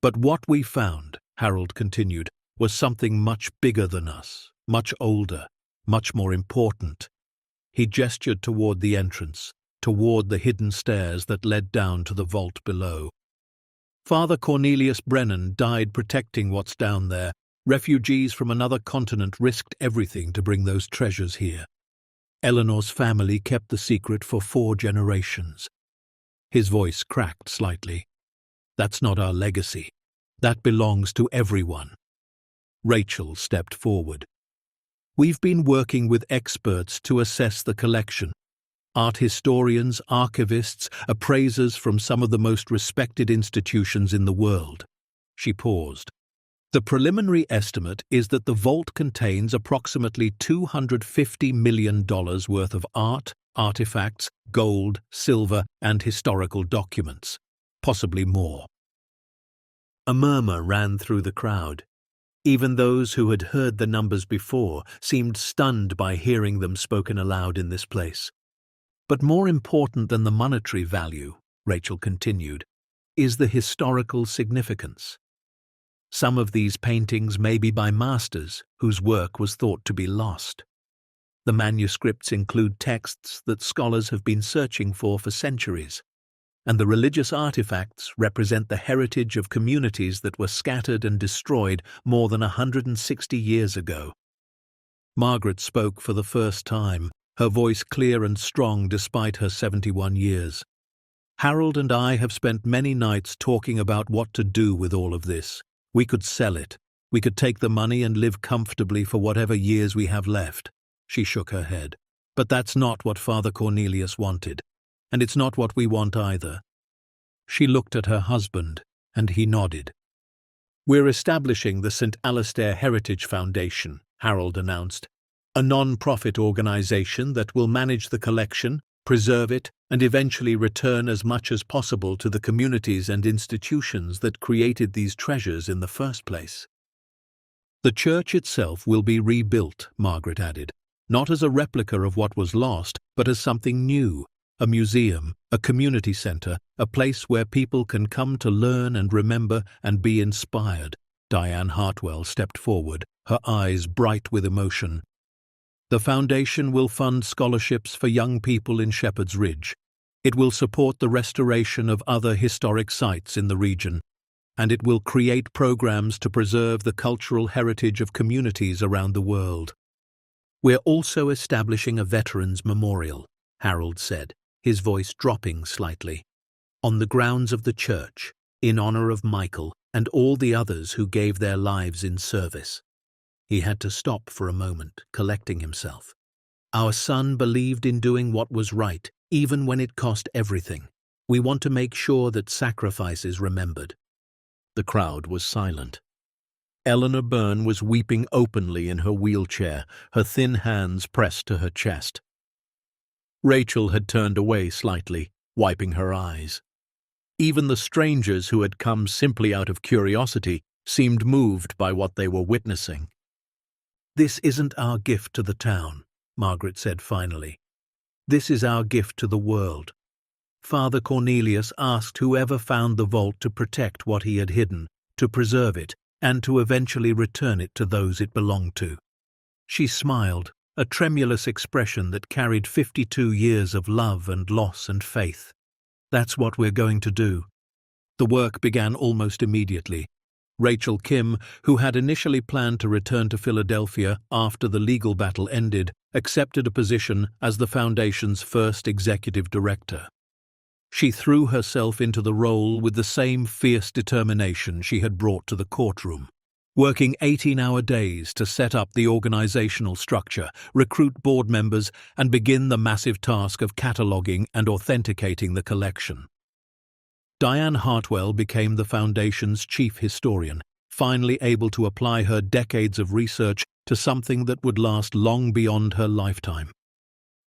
"But what we found," Harold continued, "was something much bigger than us, much older, much more important." He gestured toward the entrance, toward the hidden stairs that led down to the vault below. "Father Cornelius Brennan died protecting what's down there. Refugees from another continent risked everything to bring those treasures here. Eleanor's family kept the secret for 4 generations. His voice cracked slightly. "That's not our legacy. That belongs to everyone." Rachel stepped forward. "We've been working with experts to assess the collection. Art historians, archivists, appraisers from some of the most respected institutions in the world." She paused. "The preliminary estimate is that the vault contains approximately $250 million worth of art, artifacts, gold, silver, and historical documents, possibly more." A murmur ran through the crowd. Even those who had heard the numbers before seemed stunned by hearing them spoken aloud in this place. "But more important than the monetary value," Rachel continued, "is the historical significance. Some of these paintings may be by masters whose work was thought to be lost. The manuscripts include texts that scholars have been searching for centuries, and the religious artifacts represent the heritage of communities that were scattered and destroyed more than 160 years ago." Margaret spoke for the first time, her voice clear and strong despite her 71 years. "Harold and I have spent many nights talking about what to do with all of this. We could sell it. We could take the money and live comfortably for whatever years we have left." She shook her head. But that's not what Father Cornelius wanted, and it's not what we want either. She looked at her husband, and he nodded. "We're establishing the St. Alastair Heritage Foundation," Harold announced, "a non-profit organization that will manage the collection, preserve it, and eventually return as much as possible to the communities and institutions that created these treasures in the first place." "The church itself will be rebuilt," Margaret added, "not as a replica of what was lost, but as something new, a museum, a community center, a place where people can come to learn and remember and be inspired." Diane Hartwell stepped forward, her eyes bright with emotion. "The foundation will fund scholarships for young people in Shepherd's Ridge. It will support the restoration of other historic sites in the region, and it will create programs to preserve the cultural heritage of communities around the world. We're also establishing a veterans memorial," Harold said, his voice dropping slightly, "on the grounds of the church, in honor of Michael and all the others who gave their lives in service." He had to stop for a moment, collecting himself. "Our son believed in doing what was right, even when it cost everything. We want to make sure that sacrifice is remembered." The crowd was silent. Eleanor Byrne was weeping openly in her wheelchair, her thin hands pressed to her chest. Rachel had turned away slightly, wiping her eyes. Even the strangers who had come simply out of curiosity seemed moved by what they were witnessing. "This isn't our gift to the town," Margaret said finally. "This is our gift to the world. Father Cornelius asked whoever found the vault to protect what he had hidden, to preserve it, and to eventually return it to those it belonged to." She smiled, a tremulous expression that carried 52 years of love and loss and faith. "That's what we're going to do." The work began almost immediately. Rachel Kim, who had initially planned to return to Philadelphia after the legal battle ended, accepted a position as the foundation's first executive director. She threw herself into the role with the same fierce determination she had brought to the courtroom, working 18-hour days to set up the organizational structure, recruit board members, and begin the massive task of cataloging and authenticating the collection. Diane Hartwell became the Foundation's chief historian, finally able to apply her decades of research to something that would last long beyond her lifetime.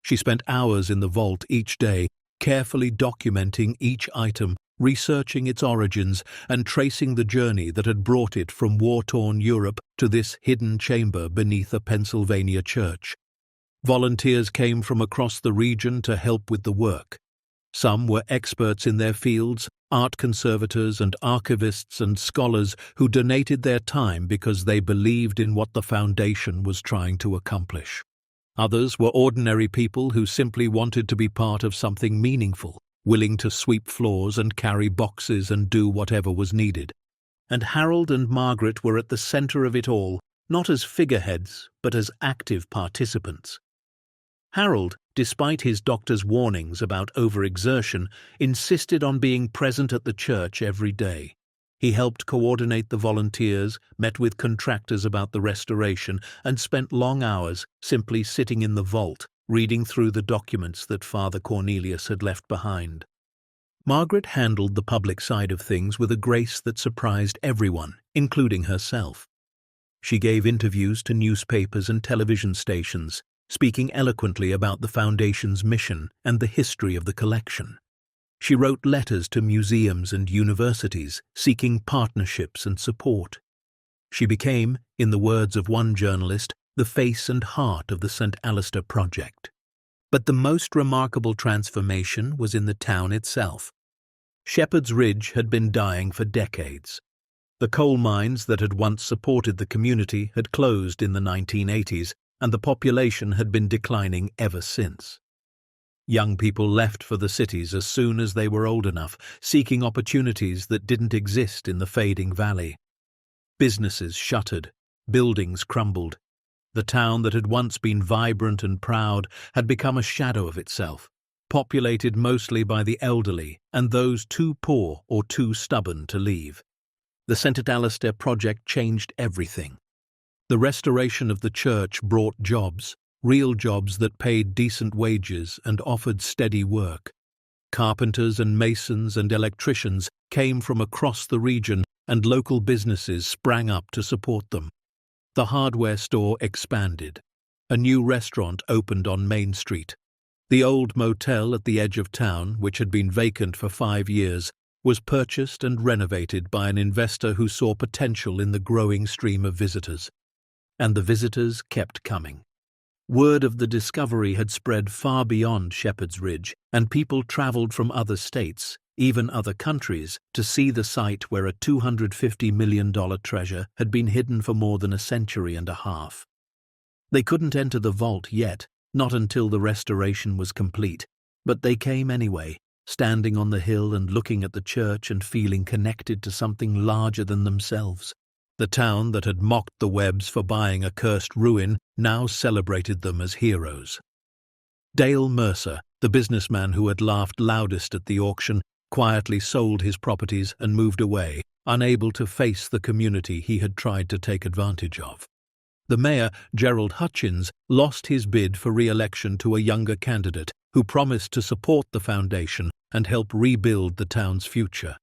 She spent hours in the vault each day, carefully documenting each item, researching its origins, and tracing the journey that had brought it from war-torn Europe to this hidden chamber beneath a Pennsylvania church. Volunteers came from across the region to help with the work. Some were experts in their fields, art conservators and archivists and scholars who donated their time because they believed in what the Foundation was trying to accomplish. Others were ordinary people who simply wanted to be part of something meaningful, willing to sweep floors and carry boxes and do whatever was needed. And Harold and Margaret were at the center of it all, not as figureheads, but as active participants. Harold, despite his doctor's warnings about overexertion, insisted on being present at the church every day. He helped coordinate the volunteers, met with contractors about the restoration, and spent long hours simply sitting in the vault, reading through the documents that Father Cornelius had left behind. Margaret handled the public side of things with a grace that surprised everyone, including herself. She gave interviews to newspapers and television stations, speaking eloquently about the Foundation's mission and the history of the collection. She wrote letters to museums and universities, seeking partnerships and support. She became, in the words of one journalist, the face and heart of the St. Alastair Project. But the most remarkable transformation was in the town itself. Shepherd's Ridge had been dying for decades. The coal mines that had once supported the community had closed in the 1980s, and the population had been declining ever since. Young people left for the cities as soon as they were old enough, seeking opportunities that didn't exist in the fading valley. Businesses shuttered, buildings crumbled. The town that had once been vibrant and proud had become a shadow of itself, populated mostly by the elderly and those too poor or too stubborn to leave. The St. Alastair Project changed everything. The restoration of the church brought jobs, real jobs that paid decent wages and offered steady work. Carpenters and masons and electricians came from across the region, and local businesses sprang up to support them. The hardware store expanded. A new restaurant opened on Main Street. The old motel at the edge of town, which had been vacant for 5 years, was purchased and renovated by an investor who saw potential in the growing stream of visitors. And the visitors kept coming. Word of the discovery had spread far beyond Shepherd's Ridge, and people traveled from other states, even other countries, to see the site where a $250 million treasure had been hidden for more than a century and a half. They couldn't enter the vault yet, not until the restoration was complete, but they came anyway, standing on the hill and looking at the church and feeling connected to something larger than themselves. The town that had mocked the Webbs for buying a cursed ruin now celebrated them as heroes. Dale Mercer, the businessman who had laughed loudest at the auction, quietly sold his properties and moved away, unable to face the community he had tried to take advantage of. The mayor, Gerald Hutchins, lost his bid for re-election to a younger candidate who promised to support the foundation and help rebuild the town's future.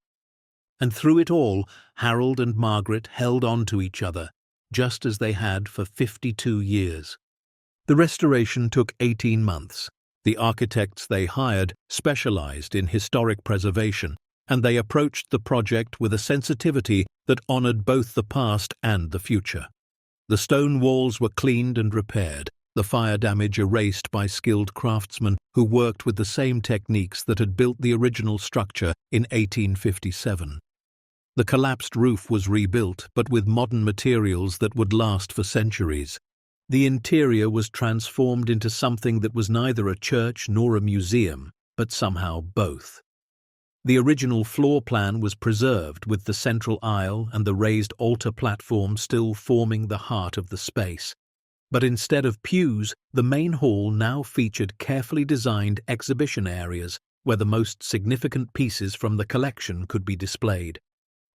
And through it all, Harold and Margaret held on to each other, just as they had for 52 years. The restoration took 18 months. The architects they hired specialized in historic preservation, and they approached the project with a sensitivity that honored both the past and the future. The stone walls were cleaned and repaired, the fire damage erased by skilled craftsmen who worked with the same techniques that had built the original structure in 1857. The collapsed roof was rebuilt, but with modern materials that would last for centuries. The interior was transformed into something that was neither a church nor a museum, but somehow both. The original floor plan was preserved, with the central aisle and the raised altar platform still forming the heart of the space. But instead of pews, the main hall now featured carefully designed exhibition areas where the most significant pieces from the collection could be displayed.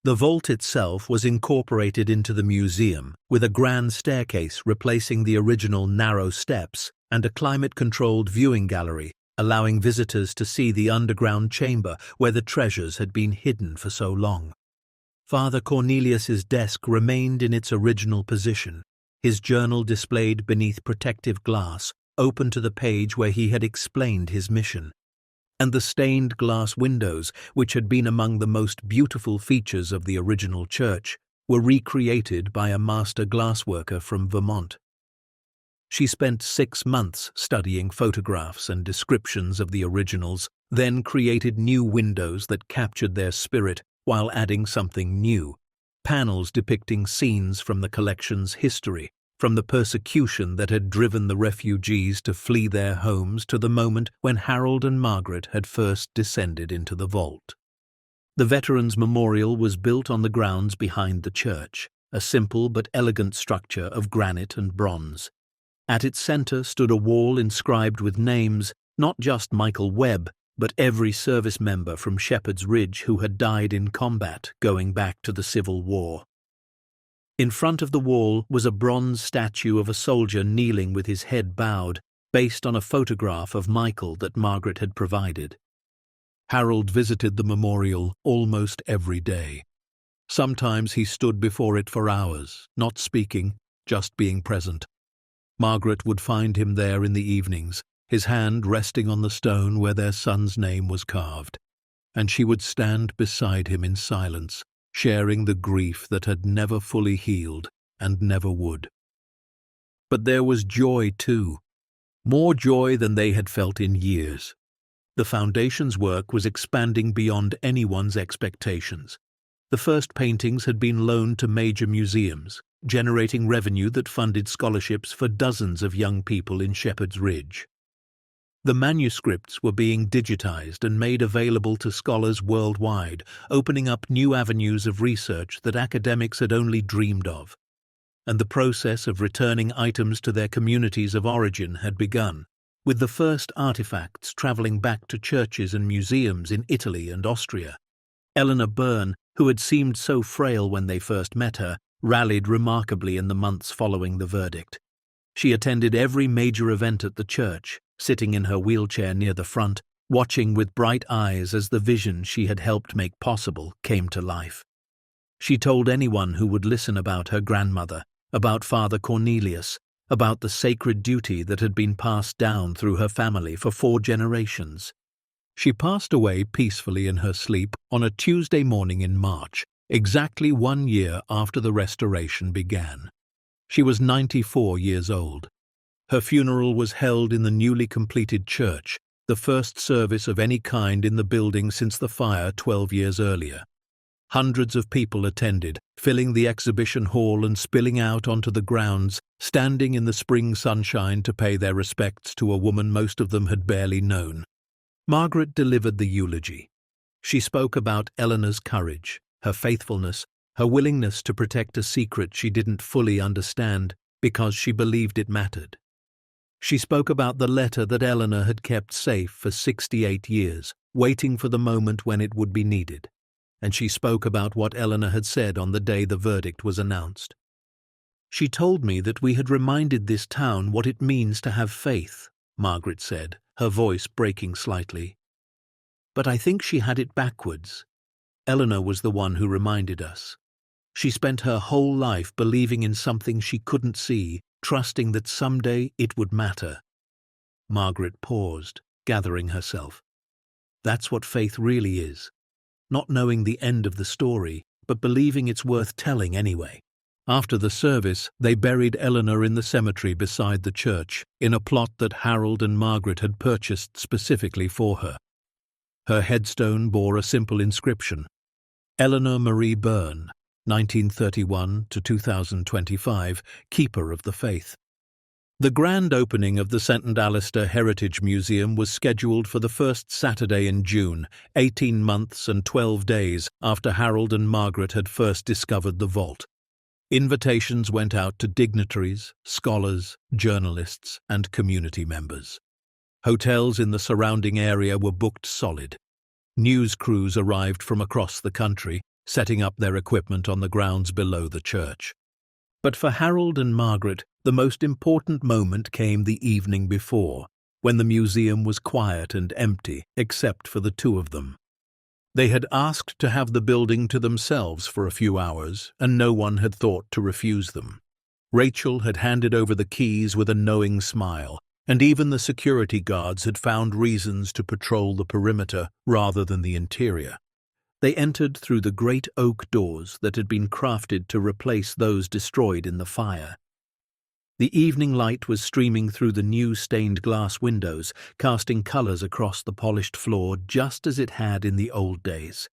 The vault itself was incorporated into the museum, with a grand staircase replacing the original narrow steps and a climate-controlled viewing gallery, allowing visitors to see the underground chamber where the treasures had been hidden for so long. Father Cornelius's desk remained in its original position, his journal displayed beneath protective glass, open to the page where he had explained his mission. And the stained glass windows, which had been among the most beautiful features of the original church, were recreated by a master glassworker from Vermont. She spent 6 months studying photographs and descriptions of the originals, then created new windows that captured their spirit while adding something new, panels depicting scenes from the collection's history, from the persecution that had driven the refugees to flee their homes to the moment when Harold and Margaret had first descended into the vault. The Veterans Memorial was built on the grounds behind the church, a simple but elegant structure of granite and bronze. At its center stood a wall inscribed with names, not just Michael Webb, but every service member from Shepherd's Ridge who had died in combat going back to the Civil War. In front of the wall was a bronze statue of a soldier kneeling with his head bowed, based on a photograph of Michael that Margaret had provided. Harold visited the memorial almost every day. Sometimes he stood before it for hours, not speaking, just being present. Margaret would find him there in the evenings, his hand resting on the stone where their son's name was carved, and she would stand beside him in silence, sharing the grief that had never fully healed and never would. But there was joy too, more joy than they had felt in years. The foundation's work was expanding beyond anyone's expectations. The first paintings had been loaned to major museums, generating revenue that funded scholarships for dozens of young people in Shepherd's Ridge. The manuscripts were being digitized and made available to scholars worldwide, opening up new avenues of research that academics had only dreamed of. And the process of returning items to their communities of origin had begun, with the first artifacts traveling back to churches and museums in Italy and Austria. Eleanor Byrne, who had seemed so frail when they first met her, rallied remarkably in the months following the verdict. She attended every major event at the church, sitting in her wheelchair near the front, watching with bright eyes as the vision she had helped make possible came to life. She told anyone who would listen about her grandmother, about Father Cornelius, about the sacred duty that had been passed down through her family for 4 generations. She passed away peacefully in her sleep on a Tuesday morning in March, exactly 1 year after the restoration began. She was 94 years old. Her funeral was held in the newly completed church, the first service of any kind in the building since the fire 12 years earlier. Hundreds of people attended, filling the exhibition hall and spilling out onto the grounds, standing in the spring sunshine to pay their respects to a woman most of them had barely known. Margaret delivered the eulogy. She spoke about Eleanor's courage, her faithfulness, her willingness to protect a secret she didn't fully understand because she believed it mattered. She spoke about the letter that Eleanor had kept safe for 68 years, waiting for the moment when it would be needed. And she spoke about what Eleanor had said on the day the verdict was announced. She told me that we had reminded this town what it means to have faith, Margaret said, her voice breaking slightly. But I think she had it backwards. Eleanor was the one who reminded us. She spent her whole life believing in something she couldn't see, trusting that someday it would matter. Margaret paused, gathering herself. That's what faith really is. Not knowing the end of the story, but believing it's worth telling anyway. After the service, they buried Eleanor in the cemetery beside the church, in a plot that Harold and Margaret had purchased specifically for her. Her headstone bore a simple inscription: Eleanor Marie Byrne, 1931 to 2025, Keeper of the Faith. The grand opening of the St. Alistair Heritage Museum was scheduled for the first Saturday in June, 18 months and 12 days after Harold and Margaret had first discovered the vault. Invitations went out to dignitaries, scholars, journalists, and community members. Hotels in the surrounding area were booked solid. News crews arrived from across the country, setting up their equipment on the grounds below the church. But for Harold and Margaret, the most important moment came the evening before, when the museum was quiet and empty, except for the two of them. They had asked to have the building to themselves for a few hours, and no one had thought to refuse them. Rachel had handed over the keys with a knowing smile, and even the security guards had found reasons to patrol the perimeter rather than the interior. They entered through the great oak doors that had been crafted to replace those destroyed in the fire. The evening light was streaming through the new stained glass windows, casting colors across the polished floor just as it had in the old days.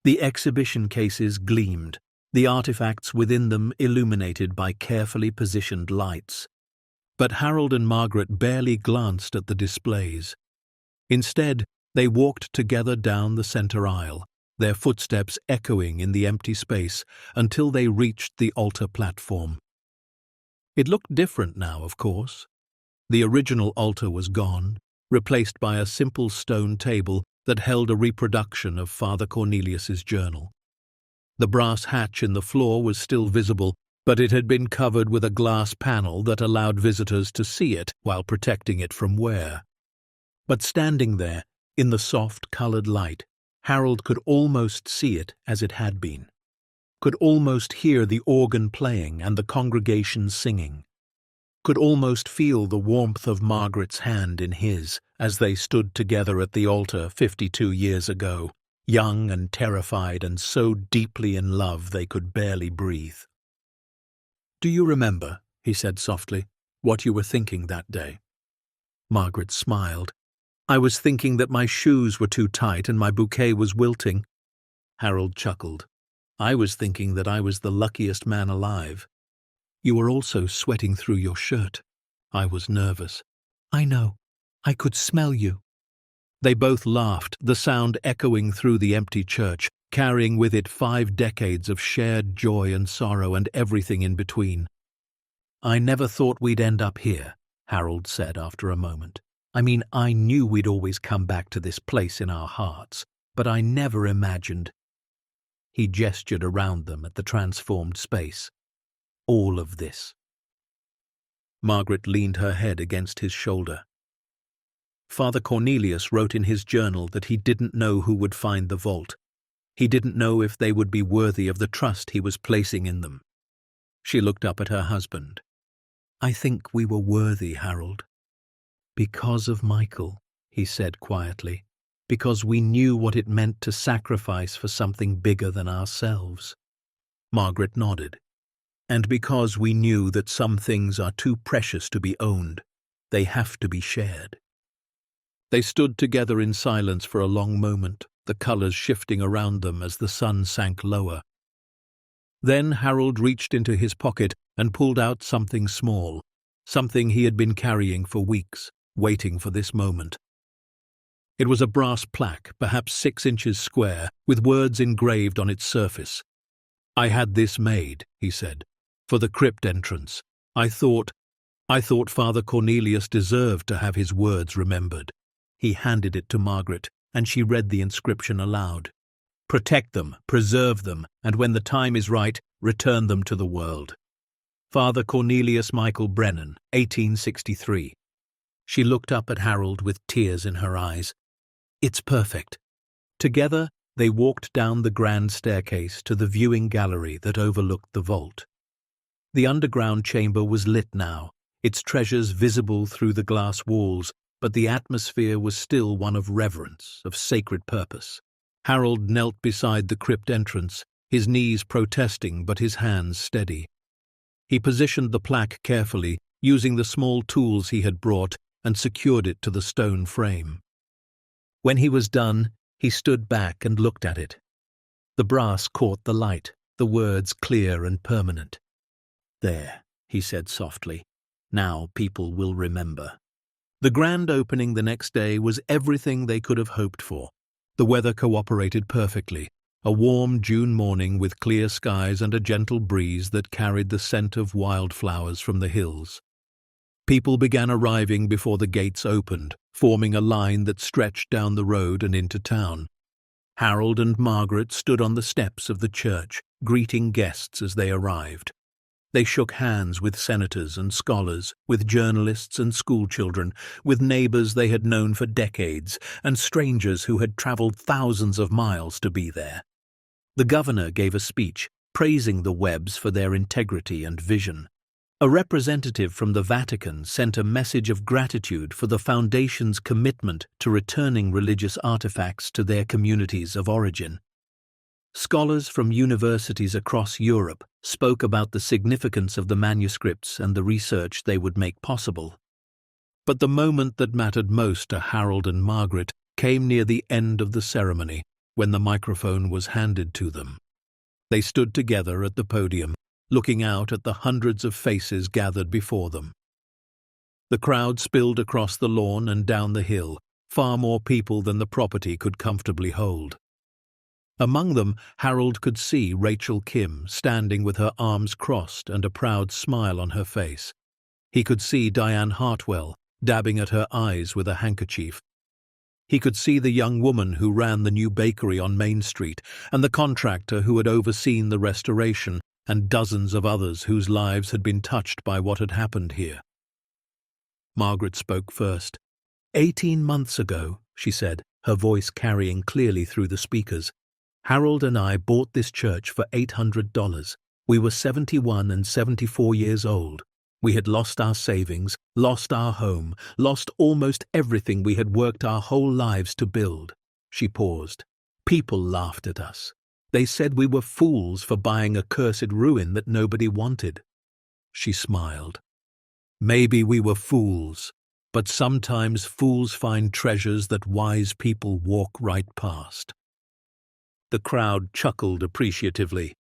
The exhibition cases gleamed, the artifacts within them illuminated by carefully positioned lights. But Harold and Margaret barely glanced at the displays. Instead, they walked together down the center aisle, their footsteps echoing in the empty space until they reached the altar platform. It looked different now, of course. The original altar was gone, replaced by a simple stone table that held a reproduction of Father Cornelius's journal. The brass hatch in the floor was still visible, but it had been covered with a glass panel that allowed visitors to see it while protecting it from wear. But standing there, in the soft, colored light, Harold could almost see it as it had been, could almost hear the organ playing and the congregation singing, could almost feel the warmth of Margaret's hand in his as they stood together at the altar 52 years ago, young and terrified and so deeply in love they could barely breathe. "Do you remember," he said softly, "what you were thinking that day?" Margaret smiled. "I was thinking that my shoes were too tight and my bouquet was wilting." Harold chuckled. "I was thinking that I was the luckiest man alive." "You were also sweating through your shirt." "I was nervous." "I know. I could smell you." They both laughed, the sound echoing through the empty church, carrying with it 5 decades of shared joy and sorrow and everything in between. "I never thought we'd end up here," Harold said after a moment. "I mean, I knew we'd always come back to this place in our hearts, but I never imagined—" He gestured around them at the transformed space. "All of this." Margaret leaned her head against his shoulder. Father Cornelius wrote in his journal that he didn't know who would find the vault. He didn't know if they would be worthy of the trust he was placing in them. She looked up at her husband. "I think we were worthy, Harold. Because of Michael," he said quietly. "Because we knew what it meant to sacrifice for something bigger than ourselves." Margaret nodded. "And because we knew that some things are too precious to be owned, they have to be shared." They stood together in silence for a long moment, the colors shifting around them as the sun sank lower. Then Harold reached into his pocket and pulled out something small, something he had been carrying for weeks, waiting for this moment. It was a brass plaque, perhaps 6 inches square, with words engraved on its surface. "I had this made," he said, "for the crypt entrance. I thought Father Cornelius deserved to have his words remembered." He handed it to Margaret, and she read the inscription aloud. "Protect them, preserve them, and when the time is right, return them to the world. Father Cornelius Michael Brennan, 1863. She looked up at Harold with tears in her eyes. "It's perfect." Together, they walked down the grand staircase to the viewing gallery that overlooked the vault. The underground chamber was lit now, its treasures visible through the glass walls, but the atmosphere was still one of reverence, of sacred purpose. Harold knelt beside the crypt entrance, his knees protesting but his hands steady. He positioned the plaque carefully, using the small tools he had brought, and secured it to the stone frame. When he was done, he stood back and looked at it. The brass caught the light, the words clear and permanent. "There," he said softly. "Now people will remember." The grand opening the next day was everything they could have hoped for. The weather cooperated perfectly, a warm June morning with clear skies and a gentle breeze that carried the scent of wildflowers from the hills. People began arriving before the gates opened, forming a line that stretched down the road and into town. Harold and Margaret stood on the steps of the church, greeting guests as they arrived. They shook hands with senators and scholars, with journalists and schoolchildren, with neighbors they had known for decades, and strangers who had traveled thousands of miles to be there. The governor gave a speech, praising the Webbs for their integrity and vision. A representative from the Vatican sent a message of gratitude for the Foundation's commitment to returning religious artifacts to their communities of origin. Scholars from universities across Europe spoke about the significance of the manuscripts and the research they would make possible. But the moment that mattered most to Harold and Margaret came near the end of the ceremony, when the microphone was handed to them. They stood together at the podium, looking out at the hundreds of faces gathered before them. The crowd spilled across the lawn and down the hill, far more people than the property could comfortably hold. Among them, Harold could see Rachel Kim standing with her arms crossed and a proud smile on her face. He could see Diane Hartwell dabbing at her eyes with a handkerchief. He could see the young woman who ran the new bakery on Main Street and the contractor who had overseen the restoration and dozens of others whose lives had been touched by what had happened here. Margaret spoke first. 18 months ago, she said, her voice carrying clearly through the speakers, Harold and I bought this church for $800. We were 71 and 74 years old. We had lost our savings, lost our home, lost almost everything we had worked our whole lives to build. She paused. People laughed at us. They said we were fools for buying a cursed ruin that nobody wanted. She smiled. Maybe we were fools, but sometimes fools find treasures that wise people walk right past. The crowd chuckled appreciatively.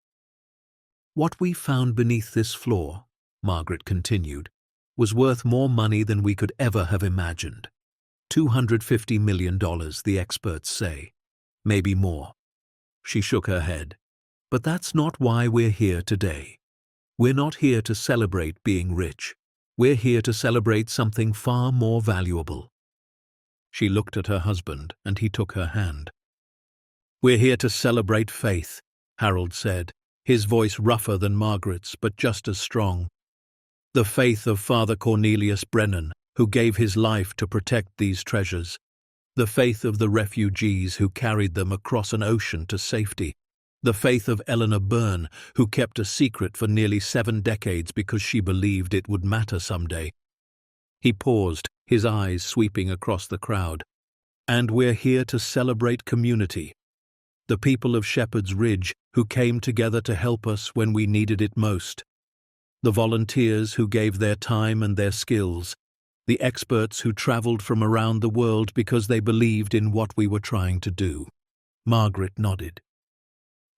What we found beneath this floor, Margaret continued, was worth more money than we could ever have imagined. $250 million, the experts say. Maybe more. She shook her head. But that's not why we're here today. We're not here to celebrate being rich. We're here to celebrate something far more valuable. She looked at her husband, and he took her hand. We're here to celebrate faith, Harold said, his voice rougher than Margaret's, but just as strong. The faith of Father Cornelius Brennan, who gave his life to protect these treasures. The faith of the refugees who carried them across an ocean to safety. The faith of Eleanor Byrne, who kept a secret for nearly 7 decades because she believed it would matter someday. He paused, his eyes sweeping across the crowd. And we're here to celebrate community. The people of Shepherd's Ridge who came together to help us when we needed it most. The volunteers who gave their time and their skills. The experts who traveled from around the world because they believed in what we were trying to do. Margaret nodded.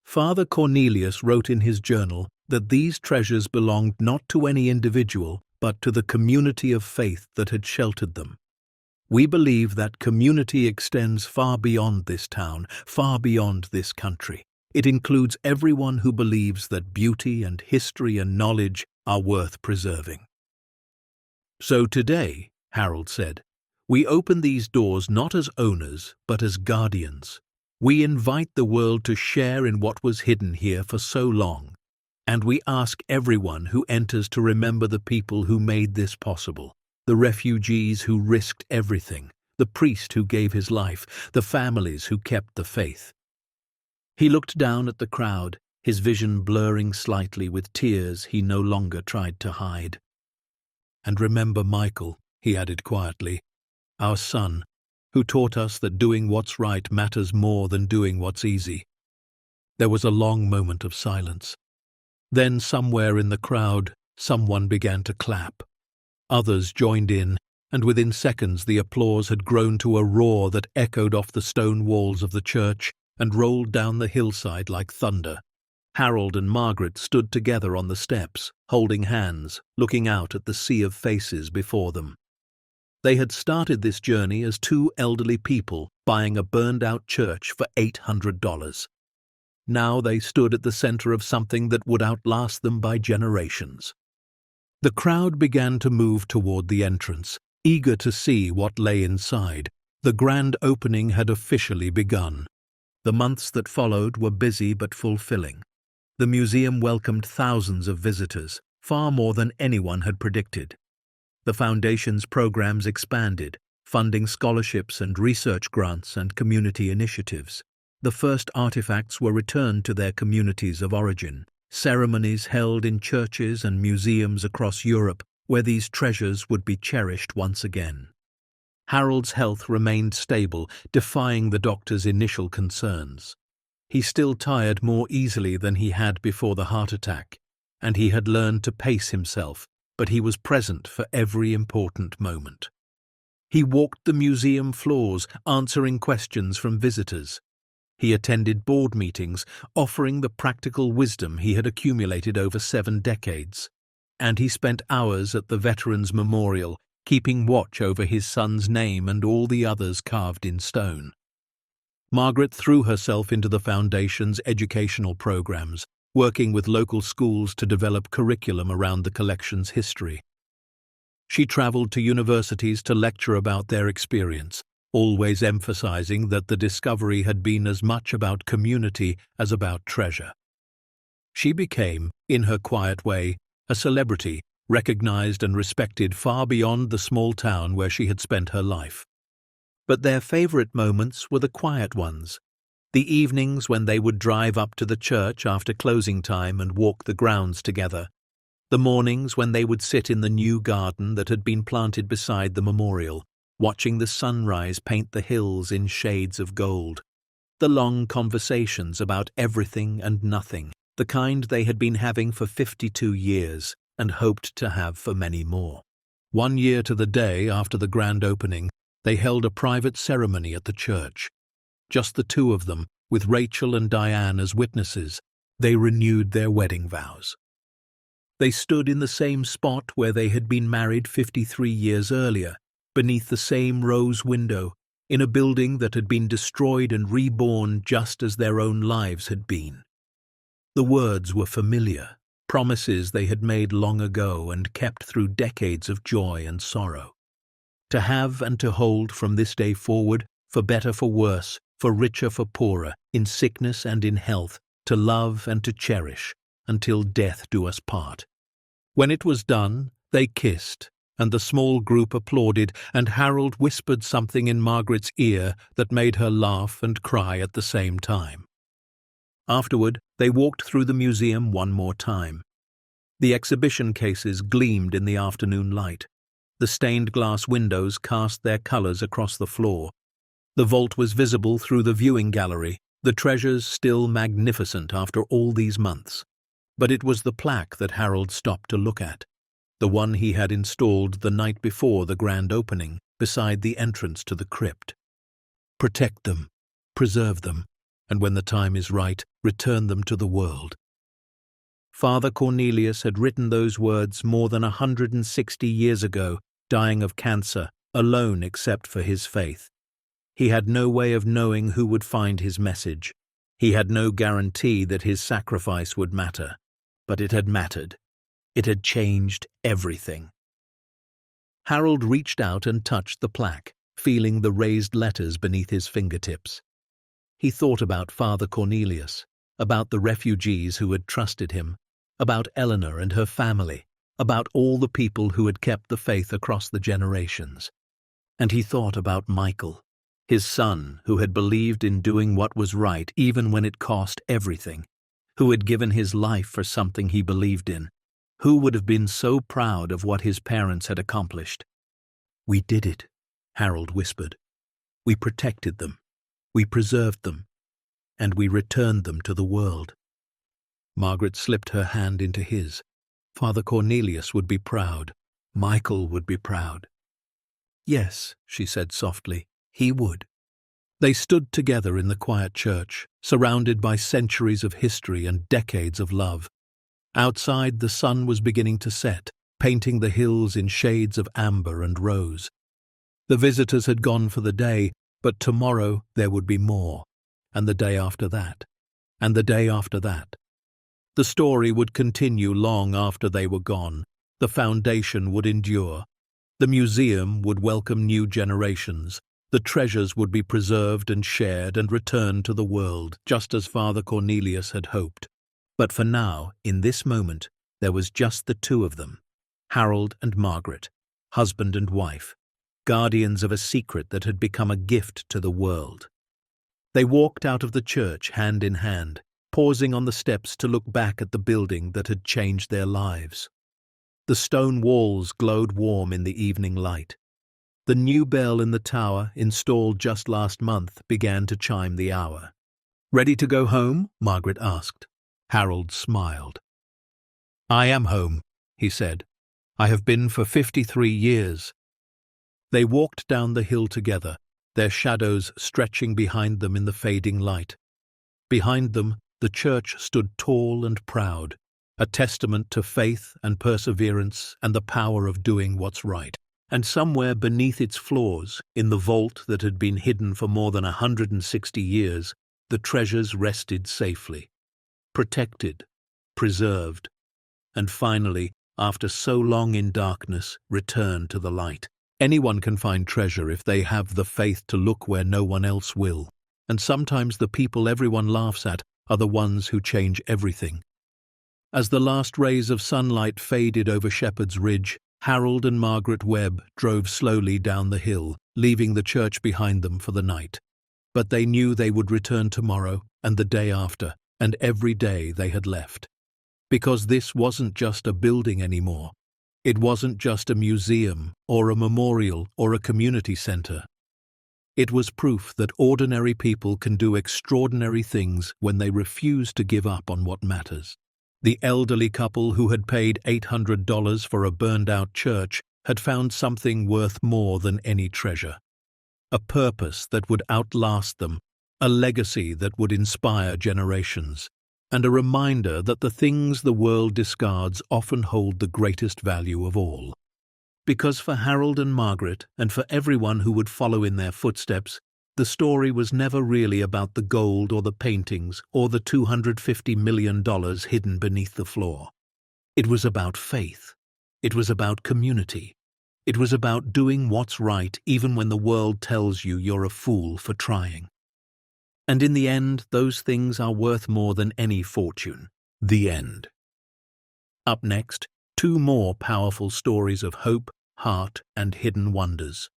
Father Cornelius wrote in his journal that these treasures belonged not to any individual, but to the community of faith that had sheltered them. We believe that community extends far beyond this town, far beyond this country. It includes everyone who believes that beauty and history and knowledge are worth preserving. So today, Harold said, we open these doors not as owners, but as guardians. We invite the world to share in what was hidden here for so long, and we ask everyone who enters to remember the people who made this possible, the refugees who risked everything, the priest who gave his life, the families who kept the faith. He looked down at the crowd, his vision blurring slightly with tears he no longer tried to hide. And remember Michael, he added quietly, our son, who taught us that doing what's right matters more than doing what's easy. There was a long moment of silence. Then somewhere in the crowd, someone began to clap. Others joined in, and within seconds the applause had grown to a roar that echoed off the stone walls of the church and rolled down the hillside like thunder. Harold and Margaret stood together on the steps, holding hands, looking out at the sea of faces before them. They had started this journey as 2 elderly people buying a burned-out church for $800. Now they stood at the center of something that would outlast them by generations. The crowd began to move toward the entrance, eager to see what lay inside. The grand opening had officially begun. The months that followed were busy but fulfilling. The museum welcomed thousands of visitors, far more than anyone had predicted. The Foundation's programs expanded, funding scholarships and research grants and community initiatives. The first artifacts were returned to their communities of origin. Ceremonies held in churches and museums across Europe where these treasures would be cherished once again. Harold's health remained stable, defying the doctor's initial concerns. He still tired more easily than he had before the heart attack, and he had learned to pace himself, but he was present for every important moment. He walked the museum floors, answering questions from visitors. He attended board meetings, offering the practical wisdom he had accumulated over 7 decades. And he spent hours at the Veterans Memorial, keeping watch over his son's name and all the others carved in stone. Margaret threw herself into the Foundation's educational programs, working with local schools to develop curriculum around the collection's history. She traveled to universities to lecture about their experience, always emphasizing that the discovery had been as much about community as about treasure. She became, in her quiet way, a celebrity, recognized and respected far beyond the small town where she had spent her life. But their favorite moments were the quiet ones. The evenings when they would drive up to the church after closing time and walk the grounds together. The mornings when they would sit in the new garden that had been planted beside the memorial, watching the sunrise paint the hills in shades of gold. The long conversations about everything and nothing, the kind they had been having for 52 years and hoped to have for many more. 1 year to the day after the grand opening, they held a private ceremony at the church. Just the 2 of them, with Rachel and Diane as witnesses, they renewed their wedding vows. They stood in the same spot where they had been married 53 years earlier, beneath the same rose window, in a building that had been destroyed and reborn just as their own lives had been. The words were familiar, promises they had made long ago and kept through decades of joy and sorrow. To have and to hold from this day forward, for better for worse, for richer for poorer, in sickness and in health, to love and to cherish, until death do us part. When it was done, They kissed, and the small group applauded, and Harold whispered something in Margaret's ear that made her laugh and cry at the same time. Afterward, they walked through the museum one more time. The exhibition cases gleamed in the afternoon light. The stained glass windows cast their colors across the floor. The vault was visible through the viewing gallery, the treasures still magnificent after all these months. But it was the plaque that Harold stopped to look at, the one he had installed the night before the grand opening, beside the entrance to the crypt. Protect them, preserve them, and when the time is right, return them to the world. Father Cornelius had written those words more than 160 years ago, dying of cancer, alone except for his faith. He had no way of knowing who would find his message. He had no guarantee that his sacrifice would matter. But it had mattered. It had changed everything. Harold reached out and touched the plaque, feeling the raised letters beneath his fingertips. He thought about Father Cornelius, about the refugees who had trusted him, about Eleanor and her family, about all the people who had kept the faith across the generations. And he thought about Michael, his son who had believed in doing what was right even when it cost everything, who had given his life for something he believed in, who would have been so proud of what his parents had accomplished. "We did it," Harold whispered. "We protected them. We preserved them, and we returned them to the world." Margaret slipped her hand into his. Father Cornelius would be proud. Michael would be proud. "Yes," she said softly, "he would." They stood together in the quiet church, surrounded by centuries of history and decades of love. Outside, the sun was beginning to set, painting the hills in shades of amber and rose. The visitors had gone for the day, but tomorrow there would be more, and the day after that, and the day after that. The story would continue long after they were gone. The foundation would endure. The museum would welcome new generations. The treasures would be preserved and shared and returned to the world, just as Father Cornelius had hoped. But for now, in this moment, there was just the two of them, Harold and Margaret, husband and wife, guardians of a secret that had become a gift to the world. They walked out of the church hand in hand, pausing on the steps to look back at the building that had changed their lives. The stone walls glowed warm in the evening light. The new bell in the tower, installed just last month, began to chime the hour. "Ready to go home?" Margaret asked. Harold smiled. "I am home," he said. "I have been for 53 years. They walked down the hill together, their shadows stretching behind them in the fading light. Behind them, the church stood tall and proud, a testament to faith and perseverance and the power of doing what's right. And somewhere beneath its floors, in the vault that had been hidden for more than 160 years, the treasures rested safely, protected, preserved, and finally, after so long in darkness, returned to the light. Anyone can find treasure if they have the faith to look where no one else will. And sometimes the people everyone laughs at are the ones who change everything. As the last rays of sunlight faded over Shepherd's Ridge, Harold and Margaret Webb drove slowly down the hill, leaving the church behind them for the night. But they knew they would return tomorrow and the day after, and every day they had left. Because this wasn't just a building anymore. It wasn't just a museum or a memorial or a community center. It was proof that ordinary people can do extraordinary things when they refuse to give up on what matters. The elderly couple who had paid $800 for a burned-out church had found something worth more than any treasure. A purpose that would outlast them, a legacy that would inspire generations, and a reminder that the things the world discards often hold the greatest value of all. Because for Harold and Margaret, and for everyone who would follow in their footsteps, the story was never really about the gold or the paintings or the $250 million hidden beneath the floor. It was about faith. It was about community. It was about doing what's right even when the world tells you you're a fool for trying. And in the end, those things are worth more than any fortune. The end. Up next, 2 more powerful stories of hope, heart, and hidden wonders.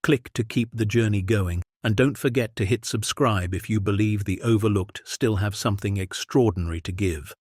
Click to keep the journey going, and don't forget to hit subscribe if you believe the overlooked still have something extraordinary to give.